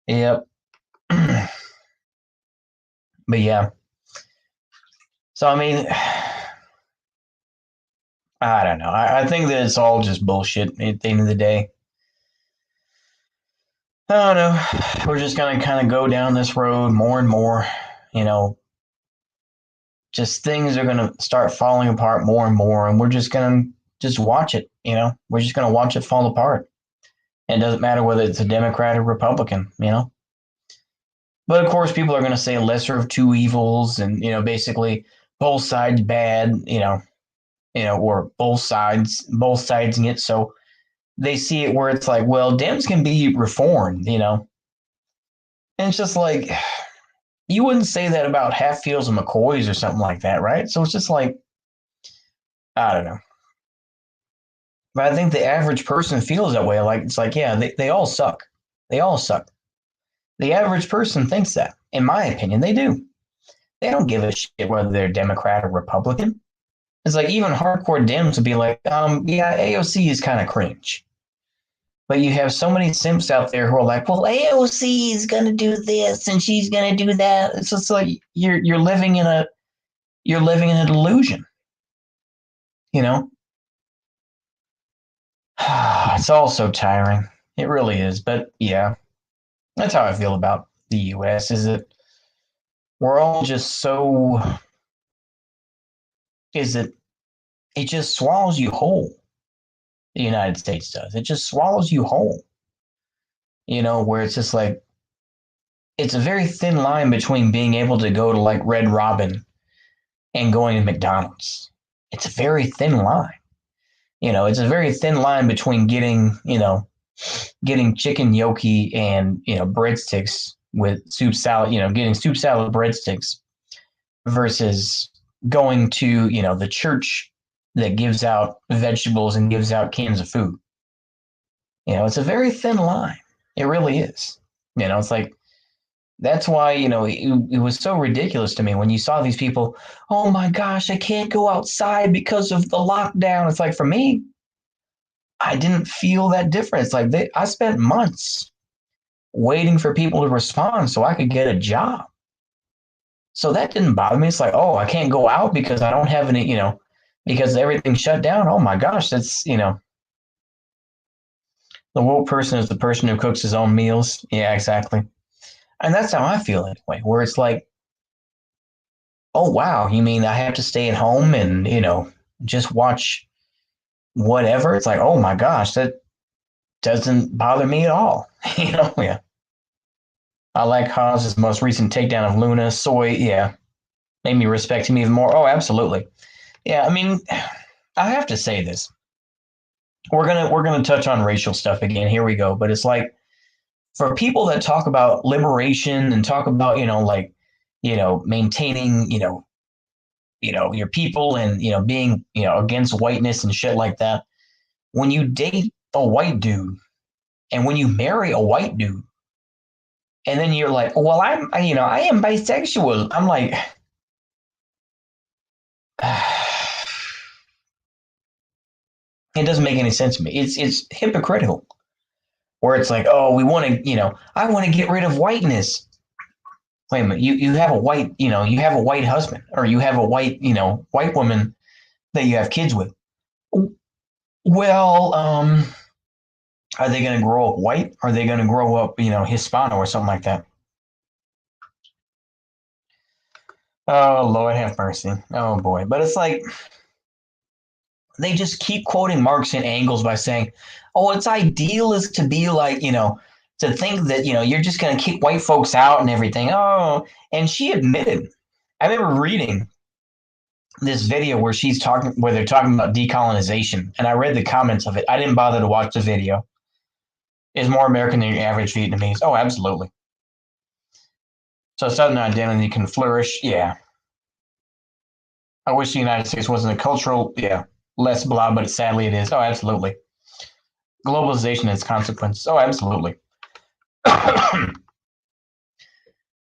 yep. But yeah, so I mean, I don't know. I think that it's all just bullshit at the end of the day. I don't know. We're just gonna kind of go down this road more and more. You know, just things are gonna start falling apart more and more, and we're just gonna just watch it. We're just gonna watch it fall apart. And it doesn't matter whether it's a Democrat or Republican. But of course, people are gonna say lesser of two evils, and basically both sides bad. Or both sides in it. So they see it where it's like, well, Dems can be reformed. And it's just like, you wouldn't say that about Hatfields and McCoys or something like that, right? So it's just like, I don't know. But I think the average person feels that way. Like, it's like, yeah, they all suck. They all suck. The average person thinks that. In my opinion, they do. They don't give a shit whether they're Democrat or Republican. It's like even hardcore Dems would be like, yeah, AOC is kind of cringe. But you have so many simps out there who are like, well, AOC is gonna do this and she's gonna do that. It's just like you're living in a delusion. You know? It's all so tiring. It really is. But yeah, that's how I feel about the US, is that we're all just so is that it just swallows you whole. The United States does. It just swallows you whole. Where it's just like it's a very thin line between being able to go to like Red Robin and going to McDonald's. It's a very thin line. It's a very thin line between getting chicken gnocchi and, breadsticks with soup salad, getting soup salad breadsticks versus going to, the church that gives out vegetables and gives out cans of food. It's a very thin line. It really is. It's like, that's why, it was so ridiculous to me when you saw these people, oh my gosh, I can't go outside because of the lockdown. It's like, for me, I didn't feel that difference. Like I spent months waiting for people to respond so I could get a job. So that didn't bother me. It's like, oh, I can't go out because I don't have any, because everything's shut down. Oh my gosh, that's, the woke person is the person who cooks his own meals. Yeah, exactly. And that's how I feel anyway, where it's like, oh, wow, you mean I have to stay at home and, just watch whatever? It's like, oh my gosh, that doesn't bother me at all. Yeah. I like Haas's most recent takedown of Luna. Soy, yeah, made me respect him even more. Oh, absolutely. Yeah, I mean, I have to say this. We're gonna touch on racial stuff again. Here we go. But it's like, for people that talk about liberation and talk about, like, maintaining, your people and, being, against whiteness and shit like that. When you date a white dude and when you marry a white dude, and then you're like, well, I am bisexual. I'm like, it doesn't make any sense to me. It's hypocritical. Where it's like, oh, we want to, I want to get rid of whiteness. Wait a minute, you have a white, you have a white husband, or you have a white, white woman that you have kids with. Well, are they going to grow up white? Are they going to grow up, Hispano or something like that? Oh, Lord have mercy. Oh, boy. But it's like, they just keep quoting Marx and Engels by saying, oh, it's ideal is to be like, to think that, you're just going to kick white folks out and everything. Oh, and she admitted, I remember reading this video where they're talking about decolonization, and I read the comments of it. I didn't bother to watch the video. Is more American than your average Vietnamese? Oh, absolutely. So Southern identity can flourish. Yeah. I wish the United States wasn't a cultural, less blah, but sadly it is. Oh, absolutely. Globalization and its consequences. Oh, absolutely.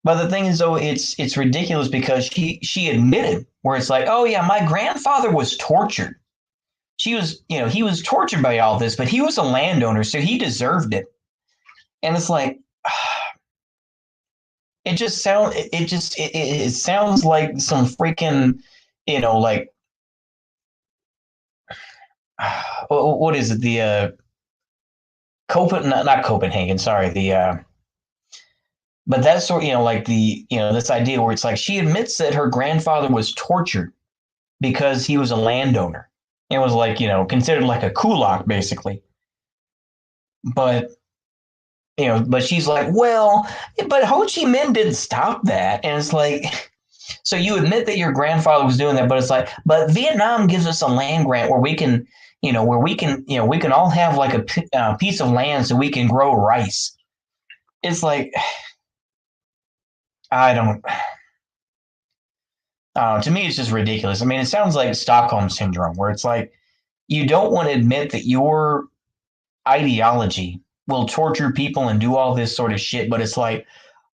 But the thing is, though, it's ridiculous because she admitted where it's like, oh yeah, my grandfather was tortured. He was tortured by all this, but he was a landowner, so he deserved it. And it's like, it sounds like some freaking, like, what is it? The not Copenhagen, sorry, but that's sort, like this idea where it's like she admits that her grandfather was tortured because he was a landowner. It was like, considered like a kulak, basically. But, but she's like, well, but Ho Chi Minh didn't stop that. And it's like, so you admit that your grandfather was doing that, but it's like, but Vietnam gives us a land grant where we can, we can all have like a piece of land so we can grow rice. It's like, I don't. To me, it's just ridiculous. I mean, it sounds like Stockholm syndrome, where it's like you don't want to admit that your ideology will torture people and do all this sort of shit. But it's like,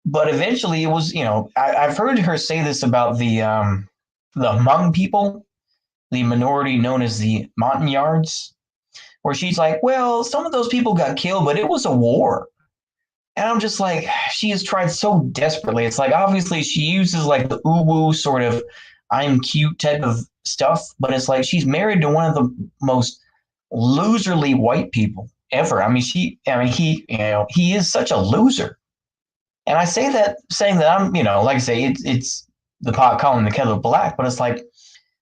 but eventually it was, I've heard her say this about the Hmong people, the minority known as the Montagnards, where she's like, well, some of those people got killed, but it was a war. And I'm just like, she has tried so desperately. It's like, obviously, she uses like the uwu sort of I'm cute type of stuff, but it's like she's married to one of the most loserly white people ever. I mean, he is such a loser. And I say that saying that I'm, like I say, it's the pot calling the kettle black, but it's like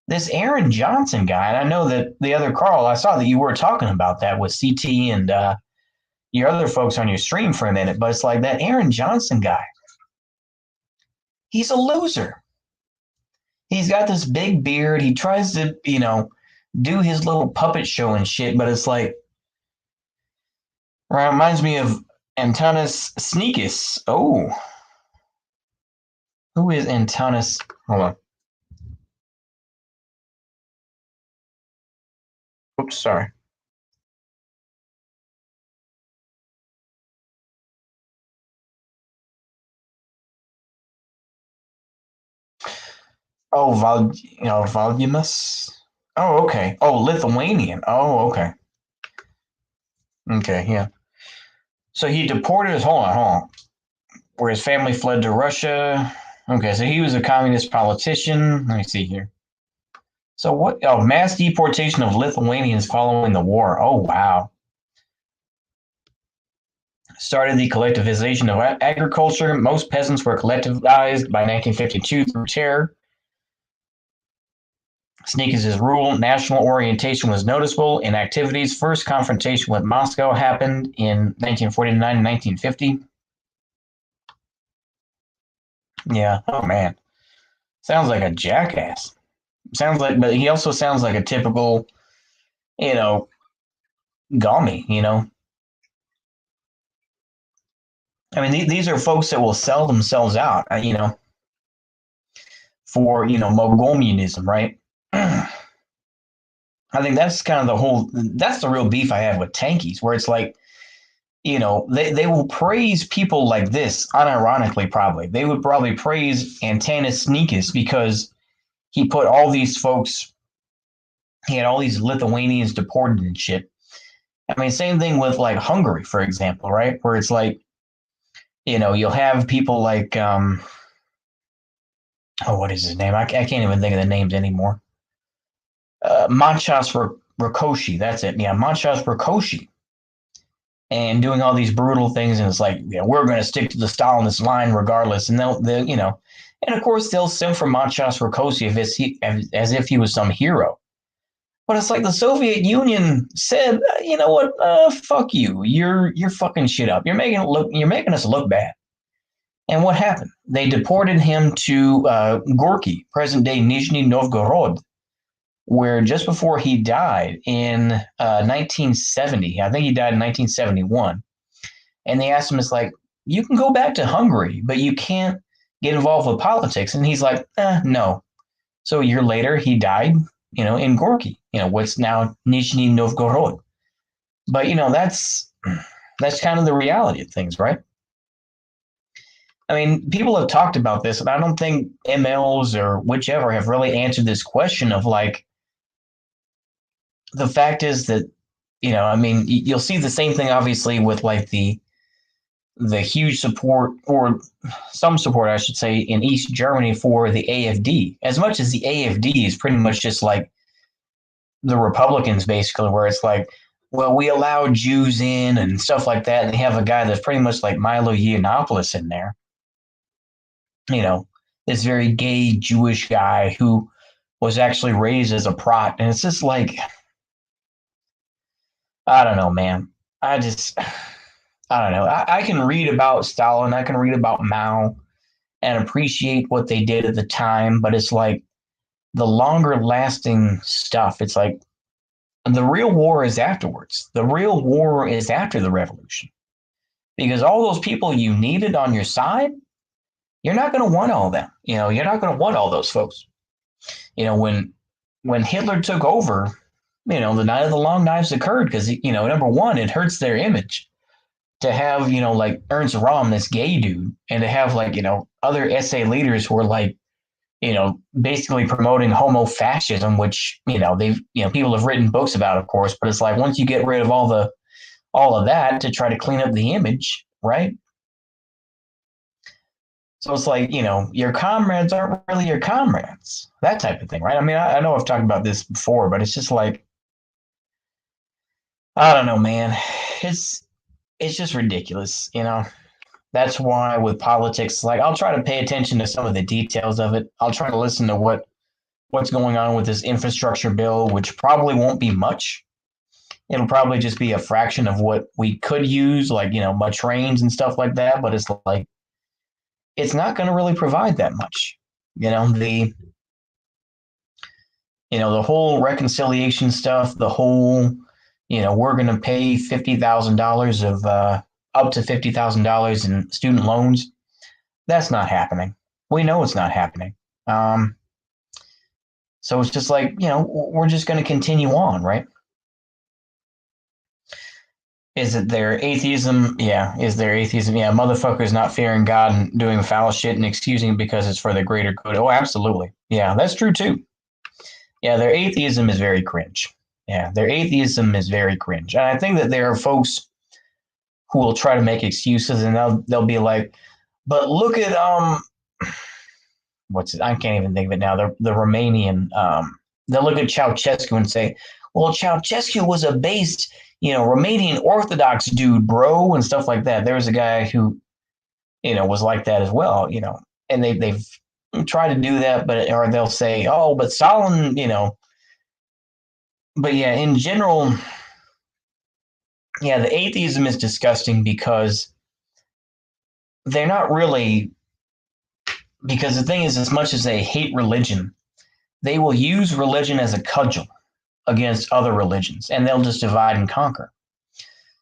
this Aaron Johnson guy. And I know that the other Carl, I saw that you were talking about that with CT and, your other folks on your stream for a minute, but it's like that Aaron Johnson guy. He's a loser. He's got this big beard. He tries to, do his little puppet show and shit, but it's like, reminds me of Antonis Sneakus. Oh. Who is Antonis? Hold on. Oops, sorry. Oh, Volumus. Oh, okay. Oh, Lithuanian. Oh, okay. Okay, yeah. So he deported. Hold on. Where his family fled to Russia. Okay, so he was a communist politician. Let me see here. So what? Oh, mass deportation of Lithuanians following the war. Oh, wow. Started the collectivization of agriculture. Most peasants were collectivized by 1952 through terror. Sneakus' rural national orientation was noticeable in activities. First confrontation with Moscow happened in 1949 and 1950. Yeah. Oh, man. Sounds like a jackass. Sounds like, but he also sounds like a typical, Gummy, I mean, these are folks that will sell themselves out, for, Mogulionism, right? I think that's kind of that's the real beef I have with tankies, where it's like, they will praise people like this, unironically, probably. They would probably praise Antanas Sneakus because he put all these folks, he had all these Lithuanians deported and shit. I mean, same thing with like Hungary, for example, right? Where it's like, you'll have people like, what is his name? I can't even think of the names anymore. Manchas Rakoshi, that's it. Yeah, Manchas Rakoshi. And doing all these brutal things, and it's like, we're going to stick to the Stalinist line regardless. And they'll and of course they'll send for Manchas Rakoshi as if he was some hero. But it's like the Soviet Union said, you know what? Fuck you. You're fucking shit up. You're making us look bad. And what happened? They deported him to Gorky, present-day Nizhny Novgorod, where just before he died in 1970, I think he died in 1971, and they asked him, it's like, you can go back to Hungary, but you can't get involved with politics. And he's like, no. So a year later, he died, in Gorky, what's now Nizhny Novgorod. But, that's kind of the reality of things, right? I mean, people have talked about this, and I don't think MLs or whichever have really answered this question of like, the fact is that, I mean, you'll see the same thing obviously with like the huge support, or some support, I should say, in East Germany for the AfD. As much as the AfD is pretty much just like the Republicans, basically, where it's like, well, we allow Jews in and stuff like that, and they have a guy that's pretty much like Milo Yiannopoulos in there. This very gay Jewish guy who was actually raised as a prot, and it's just like, I don't know, man. I don't know. I can read about Stalin, I can read about Mao, and appreciate what they did at the time, but it's like the longer lasting stuff. It's like the real war is afterwards. The real war is after the revolution, because all those people you needed on your side, you're not going to want all them. You're not going to want all those folks. When Hitler took over, the night of the long knives occurred because, number one, it hurts their image to have, like Ernst Röhm, this gay dude, and to have like, other SA leaders who are like, basically promoting homo fascism, which, they've, people have written books about, of course, but it's like, once you get rid of all of that to try to clean up the image, right? So it's like, your comrades aren't really your comrades, that type of thing, right? I mean, I know I've talked about this before, but it's just like, I don't know, man. It's just ridiculous, That's why with politics, like, I'll try to pay attention to some of the details of it. I'll try to listen to what's going on with this infrastructure bill, which probably won't be much. It'll probably just be a fraction of what we could use, like, my trains and stuff like that. But it's like, it's not going to really provide that much. The whole reconciliation stuff, the whole, we're going to pay $50,000 of up to $50,000 in student loans. That's not happening. We know it's not happening. So it's just like, we're just going to continue on, right? Is it their atheism? Yeah. Is their atheism? Yeah. Motherfuckers not fearing God and doing foul shit and excusing it because it's for the greater good. Oh, absolutely. Yeah, that's true too. Yeah, their atheism is very cringe. Yeah, their atheism is very cringe. And I think that there are folks who will try to make excuses, and they'll be like, but look at what's it? I can't even think of it now. The Romanian they'll look at Ceausescu and say, well, Ceausescu was a based, Romanian Orthodox dude, bro, and stuff like that. There was a guy who, was like that as well, and they've tried to do that, or they'll say, oh, but Stalin, but yeah, in general, yeah, the atheism is disgusting because they're not really, because the thing is, as much as they hate religion, they will use religion as a cudgel against other religions, and they'll just divide and conquer.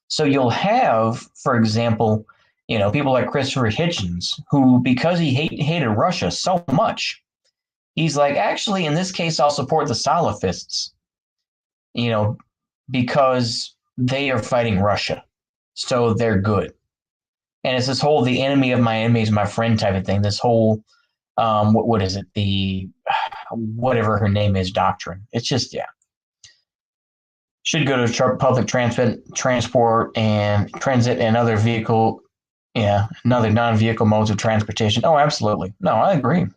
So you'll have, for example, people like Christopher Hitchens, who, because he hated Russia so much, he's like, actually, in this case, I'll support the Salafists, because they are fighting Russia. So they're good. And it's this whole, the enemy of my enemy is my friend type of thing. This whole, what is it? The, whatever her name is, doctrine. It's just, yeah. Should go to public transport and transit and other vehicle, another non-vehicle modes of transportation. Oh, absolutely. No, I agree.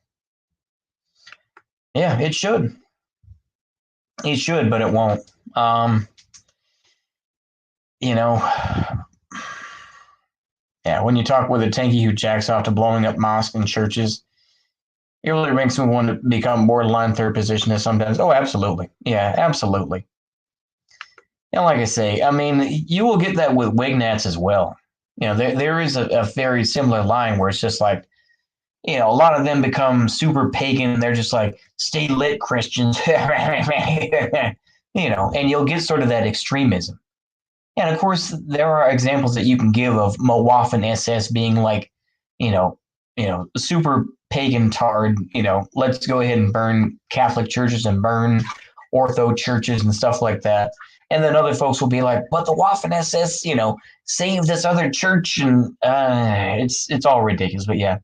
Yeah, it should. It should, but it won't. Yeah, when you talk with a tanky who jacks off to blowing up mosques and churches, It really makes me want to become borderline third positionist sometimes. Oh, absolutely. Yeah, absolutely. And like I say, I mean, you will get that with Wignats as well. There is a very similar line where it's just like, a lot of them become super pagan and they're just like, stay lit, Christians. And you'll get sort of that extremism. And of course, there are examples that you can give of Mowaffen SS being like, super pagan tard, let's go ahead and burn Catholic churches and burn Ortho churches and stuff like that. And then other folks will be like, but the Waffen SS, saved this other church. And it's all ridiculous. But yeah,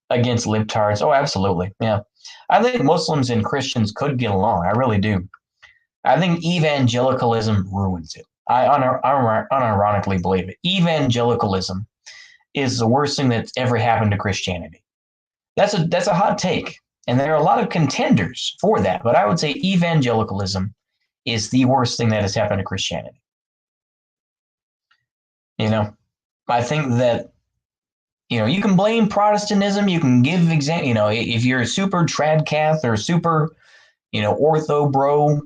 against libtards. Oh, absolutely. Yeah. I think Muslims and Christians could get along. I really do. I think evangelicalism ruins it. I unironically believe it. Evangelicalism is the worst thing that's ever happened to Christianity. That's a hot take, and there are a lot of contenders for that. But I would say evangelicalism is the worst thing that has happened to Christianity. I think that you can blame Protestantism. You can give example. If you're a super trad cath or super ortho bro.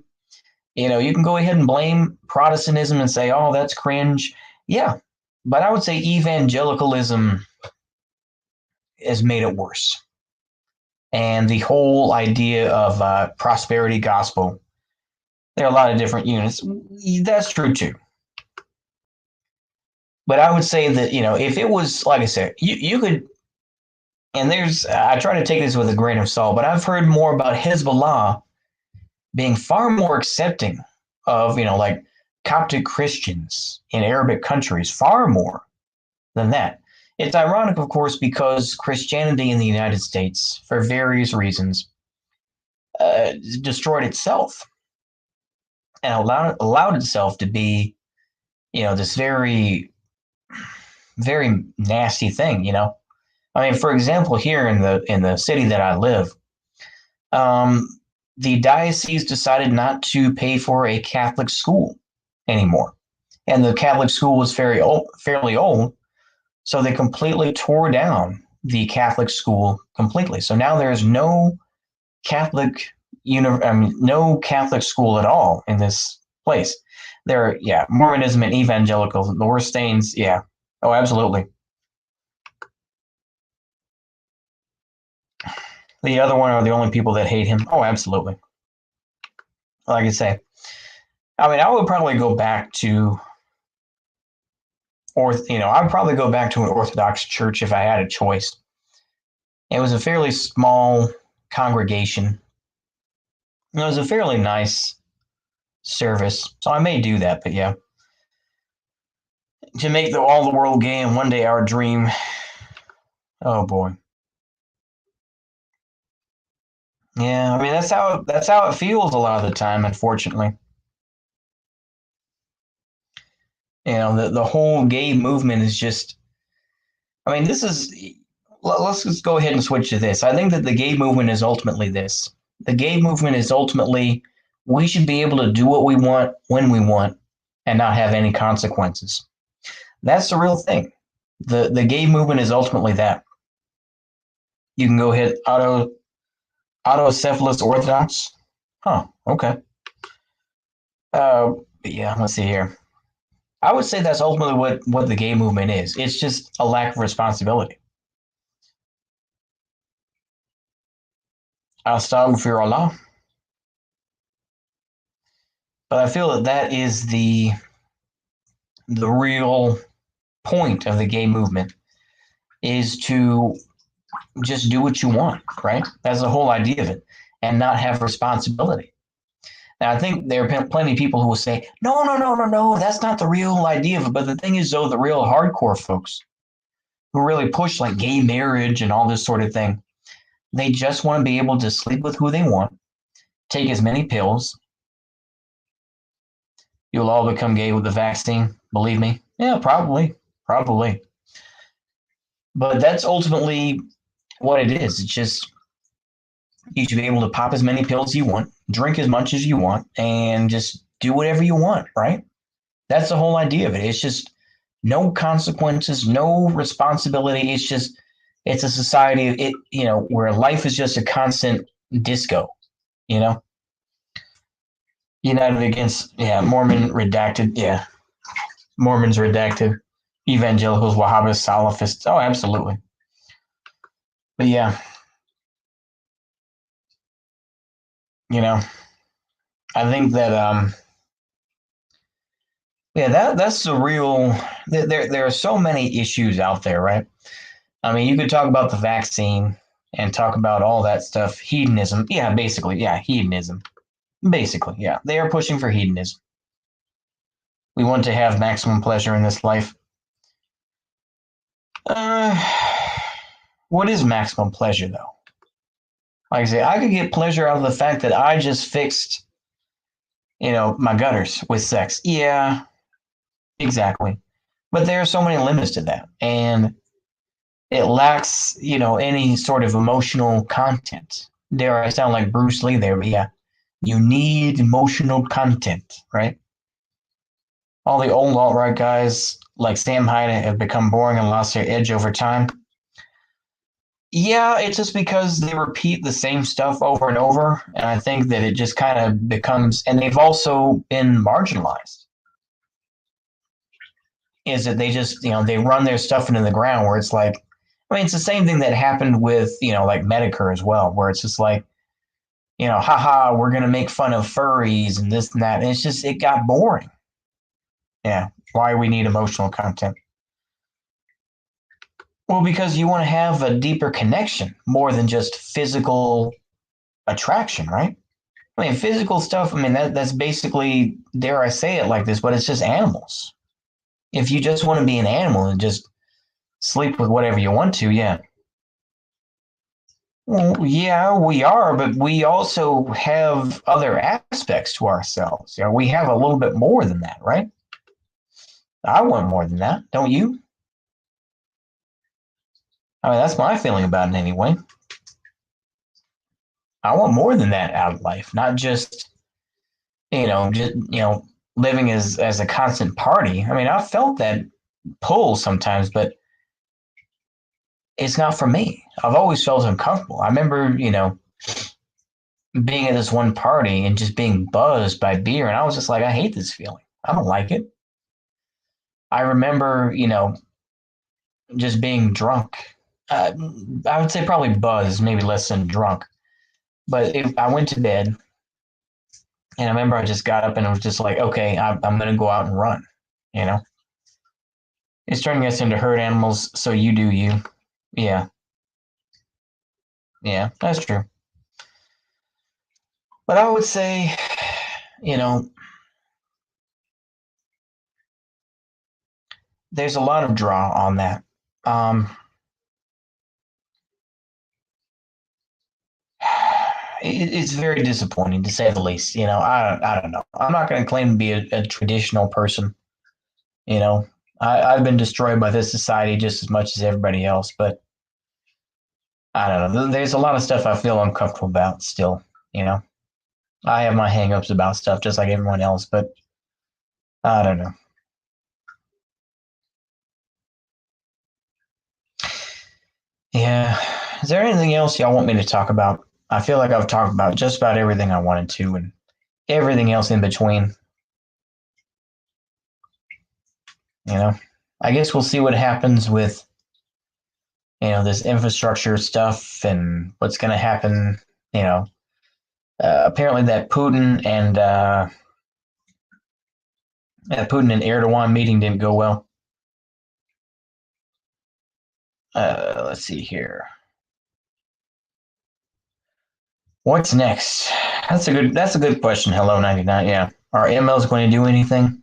You can go ahead and blame Protestantism and say, oh, that's cringe. Yeah, but I would say evangelicalism has made it worse. And the whole idea of prosperity gospel, there are a lot of different units. That's true too. But I would say that, if it was, like I said, you could, and I try to take this with a grain of salt, but I've heard more about Hezbollah being far more accepting of, like Coptic Christians in Arabic countries, far more than that. It's ironic, of course, because Christianity in the United States, for various reasons, destroyed itself and allowed itself to be, this very, very nasty thing. I mean, for example, here in the city that I live, the diocese decided not to pay for a Catholic school anymore. And the Catholic school was fairly old, so they completely tore down the Catholic school completely. So now there's no Catholic no Catholic school at all in this place. Mormonism and evangelicals, the worst stains, yeah. Oh, absolutely. The other one are the only people that hate him. Oh, absolutely. Like I say, I mean, I would probably go back to, I would probably go back to an Orthodox church if I had a choice. It was a fairly small congregation. It was a fairly nice service, so I may do that. But yeah, to make all the world gay and one day our dream. Oh boy. Yeah, I mean that's how it feels a lot of the time, unfortunately. The whole gay movement is just. I mean, let's just go ahead and switch to this. I think that the gay movement is ultimately this. The gay movement is ultimately we should be able to do what we want when we want and not have any consequences. That's the real thing. The gay movement is ultimately that. You can go ahead autocephalous orthodox. Huh, okay. Yeah, let's see here. I would say that's ultimately what the gay movement is. It's just a lack of responsibility. Astaghfirullah. But I feel that is the real point of the gay movement is to just do what you want, right? That's the whole idea of it, and not have responsibility. Now, I think there are plenty of people who will say, no, that's not the real idea of it. But the thing is, though, the real hardcore folks who really push like gay marriage and all this sort of thing, they just want to be able to sleep with who they want, take as many pills. You'll all become gay with the vaccine, believe me. Yeah, probably. But that's ultimately what it is. It's just you should be able to pop as many pills as you want, drink as much as you want, and just do whatever you want, right? That's the whole idea of it. It's just no consequences, no responsibility. It's just It's a society, where life is just a constant disco, you know? United against, yeah, Mormon redacted, yeah. Mormons redacted, evangelicals, Wahhabis, Salafists. Oh, absolutely. But yeah, you know, I think that yeah, that's the real. There are so many issues out there, right? I mean, you could talk about the vaccine and talk about all that stuff. Hedonism, yeah, basically, yeah, hedonism, basically, yeah. They are pushing for hedonism. We want to have maximum pleasure in this life. Uh, what is maximum pleasure, though? Like I say, I could get pleasure out of the fact that I just fixed, my gutters with sex. Yeah, exactly. But there are so many limits to that, and it lacks, any sort of emotional content. Dare I sound like Bruce Lee there, but yeah, you need emotional content, right? All the old alt-right guys like Sam Hyde have become boring and lost their edge over time. Yeah, it's just because they repeat the same stuff over and over, and I think that it just kind of becomes, and they've also been marginalized. Is that they just, they run their stuff into the ground where it's like, I mean, it's the same thing that happened with, like Medicare as well, where it's just like, haha, we're going to make fun of furries and this and that. And it's just, it got boring. Yeah. Why we need emotional content? Well, because you want to have a deeper connection more than just physical attraction, right? I mean, physical stuff, I mean, that's basically, dare I say it like this, but it's just animals. If you just want to be an animal and just sleep with whatever you want to, yeah. Well, yeah, we are, but we also have other aspects to ourselves. We have a little bit more than that, right? I want more than that, don't you? I mean, that's my feeling about it anyway. I want more than that out of life, not just, living as a constant party. I mean, I felt that pull sometimes, but it's not for me. I've always felt uncomfortable. I remember, being at this one party and just being buzzed by beer, and I was just like, I hate this feeling. I don't like it. I remember, just being drunk. I would say probably buzzed, maybe less than drunk. But I went to bed, and I remember I just got up and it was just like, okay, I'm going to go out and run. You know, it's turning us into herd animals. So you do you. Yeah, yeah, that's true. But I would say, you know, there's a lot of draw on that. Um, it's very disappointing to say the least. I don't know. I'm not going to claim to be a traditional person. You know, I've been destroyed by this society just as much as everybody else, but I don't know. There's a lot of stuff I feel uncomfortable about still. You know, I have my hangups about stuff just like everyone else, but I don't know. Yeah. Is there anything else y'all want me to talk about? I feel like I've talked about just about everything I wanted to and everything else in between. You know, I guess we'll see what happens with, this infrastructure stuff and what's going to happen. You know, apparently that Putin and Erdogan meeting didn't go well. Let's see here. What's next? That's a good question. Hello 99. Yeah. Are MLs going to do anything?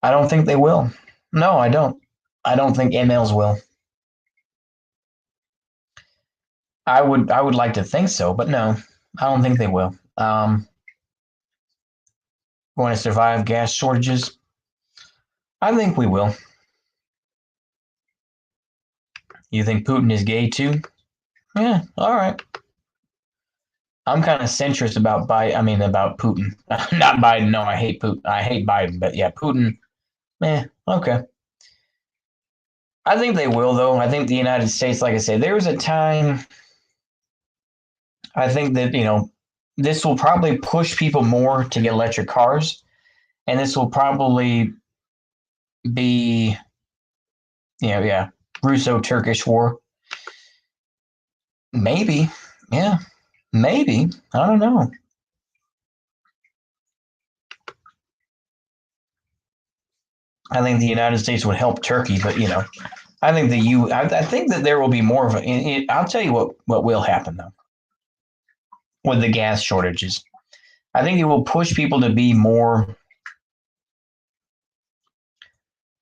I don't think they will. No, I don't. I don't think MLs will. I would like to think so, but no, I don't think they will. Going to survive gas shortages? I think we will. You think Putin is gay too? Yeah, all right. I'm kind of centrist about Biden. I mean, about Putin, not Biden. No, I hate Putin. I hate Biden, but yeah, Putin. Okay. I think they will, though. I think the United States, like I said, there was a time. I think that this will probably push people more to get electric cars, and this will probably be, yeah, Russo-Turkish war. Maybe, yeah, maybe. I don't know. I think the United States would help Turkey, but I think I think that there will be more of a. I'll tell you what will happen though with the gas shortages. I think it will push people to be more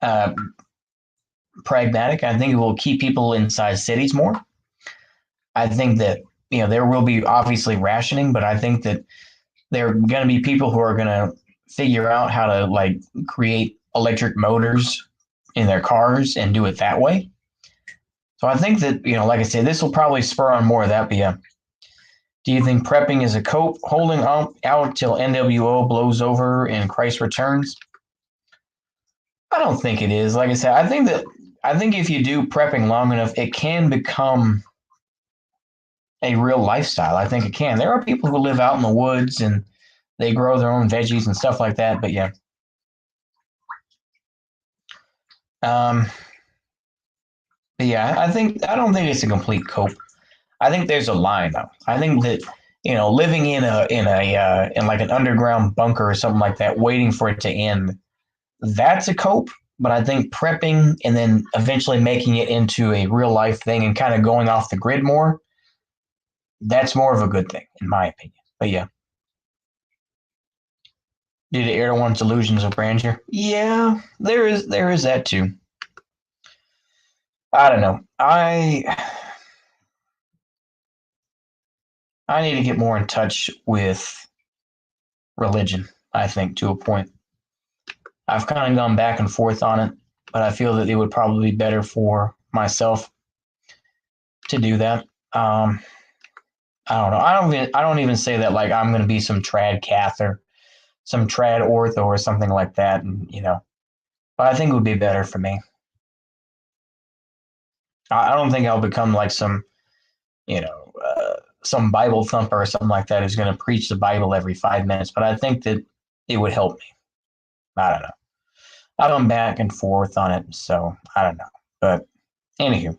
uh, pragmatic. I think it will keep people inside cities more. I think that there will be obviously rationing, but I think that there are going to be people who are going to figure out how to like create electric motors in their cars and do it that way. So I think that like I said, this will probably spur on more of that. But yeah, do you think prepping is a cope, holding out till NWO blows over and Christ returns? I don't think it is. Like I said, I think if you do prepping long enough, it can become a real lifestyle. I think it can. There are people who live out in the woods and they grow their own veggies and stuff like that. But yeah. But yeah, I don't think it's a complete cope. I think there's a line though. I think that living in like an underground bunker or something like that, waiting for it to end, that's a cope. But I think prepping and then eventually making it into a real life thing and kind of going off the grid more, that's more of a good thing, in my opinion. But yeah. Due to Erdogan's illusions of grandeur? Yeah, there is that too. I don't know. I need to get more in touch with religion, I think, to a point. I've kind of gone back and forth on it, but I feel that it would probably be better for myself to do that. I don't know. I don't even say that like I'm going to be some trad cath or some trad ortho or something like that, and but I think it would be better for me. I don't think I'll become like some Bible thumper or something like that who's going to preach the Bible every 5 minutes, but I think that it would help me. I don't know. I've gone back and forth on it, so I don't know. But anywho.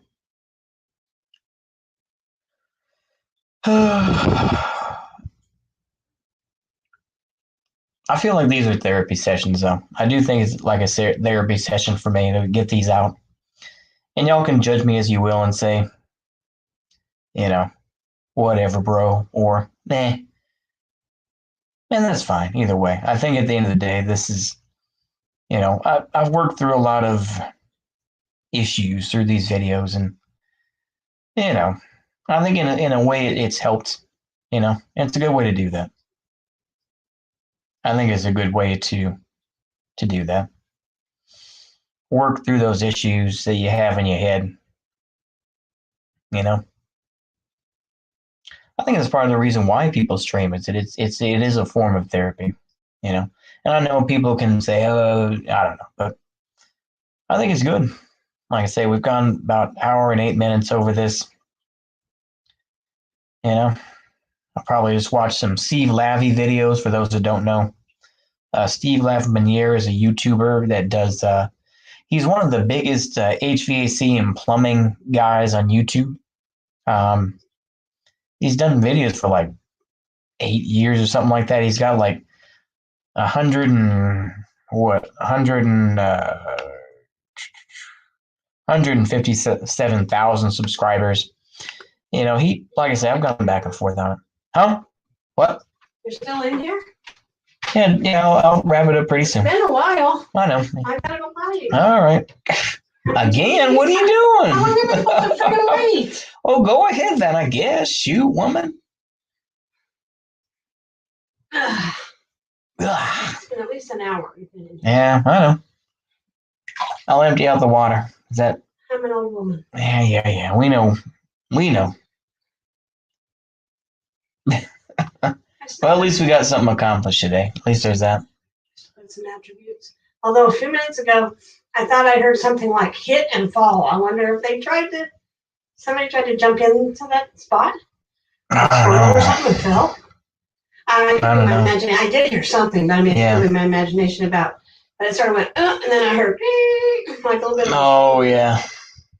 I feel like these are therapy sessions, though. I do think it's like a therapy session for me to get these out. And y'all can judge me as you will and say, whatever, bro, or nah. And that's fine. Either way. I think at the end of the day, this is, I've worked through a lot of issues through these videos, and, I think in a way it's helped, it's a good way to do that. I think it's a good way to do that. Work through those issues that you have in your head. I think that's part of the reason why people stream is that it is a form of therapy. And I know people can say, "Oh, I don't know," but I think it's good. Like I say, we've gone about an hour and 8 minutes over this. I'll probably just watch some Steve Lavey videos for those that don't know. Steve Lavinier is a YouTuber that does. He's one of the biggest HVAC and plumbing guys on YouTube. He's done videos for like 8 years or something like that. He's got like 157,000 subscribers. He, like I said, I've gone back and forth on it. Huh? What? You're still in here? Yeah, I'll wrap it up pretty soon. It's been a while. I know. I gotta go buy you. All right. Again, what are you doing? How long have you been supposed to wait? Oh, go ahead then, I guess. Shoot, woman. It's been at least an hour. Yeah, I know. I'll empty out the water. Is that? I'm an old woman. Yeah. We know. Well, at least we got something accomplished today. At least there's that. Some attributes. Although a few minutes ago, I thought I heard something like hit and fall. I wonder if somebody tried to jump into that spot, I like don't squirrel or know. something and fell. I don't know. I did hear something, but I mean, Yeah. it was my imagination about. But it sort of went, and then I heard like a little bit of. Oh yeah,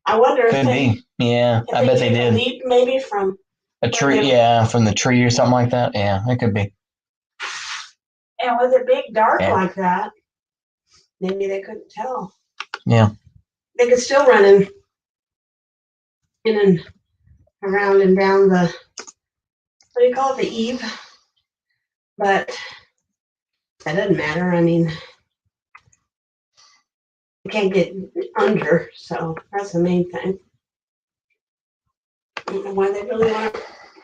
I wonder if could be. Yeah, I bet they took a did. leap maybe from A tree, yeah, from the tree or something like that. Yeah, it could be. And with it big dark Yeah. like that, maybe they couldn't tell. Yeah. They could still run in and around and down the, what do you call it, the eave? But that doesn't matter. I mean, you can't get under, so that's the main thing. I don't know why they really want to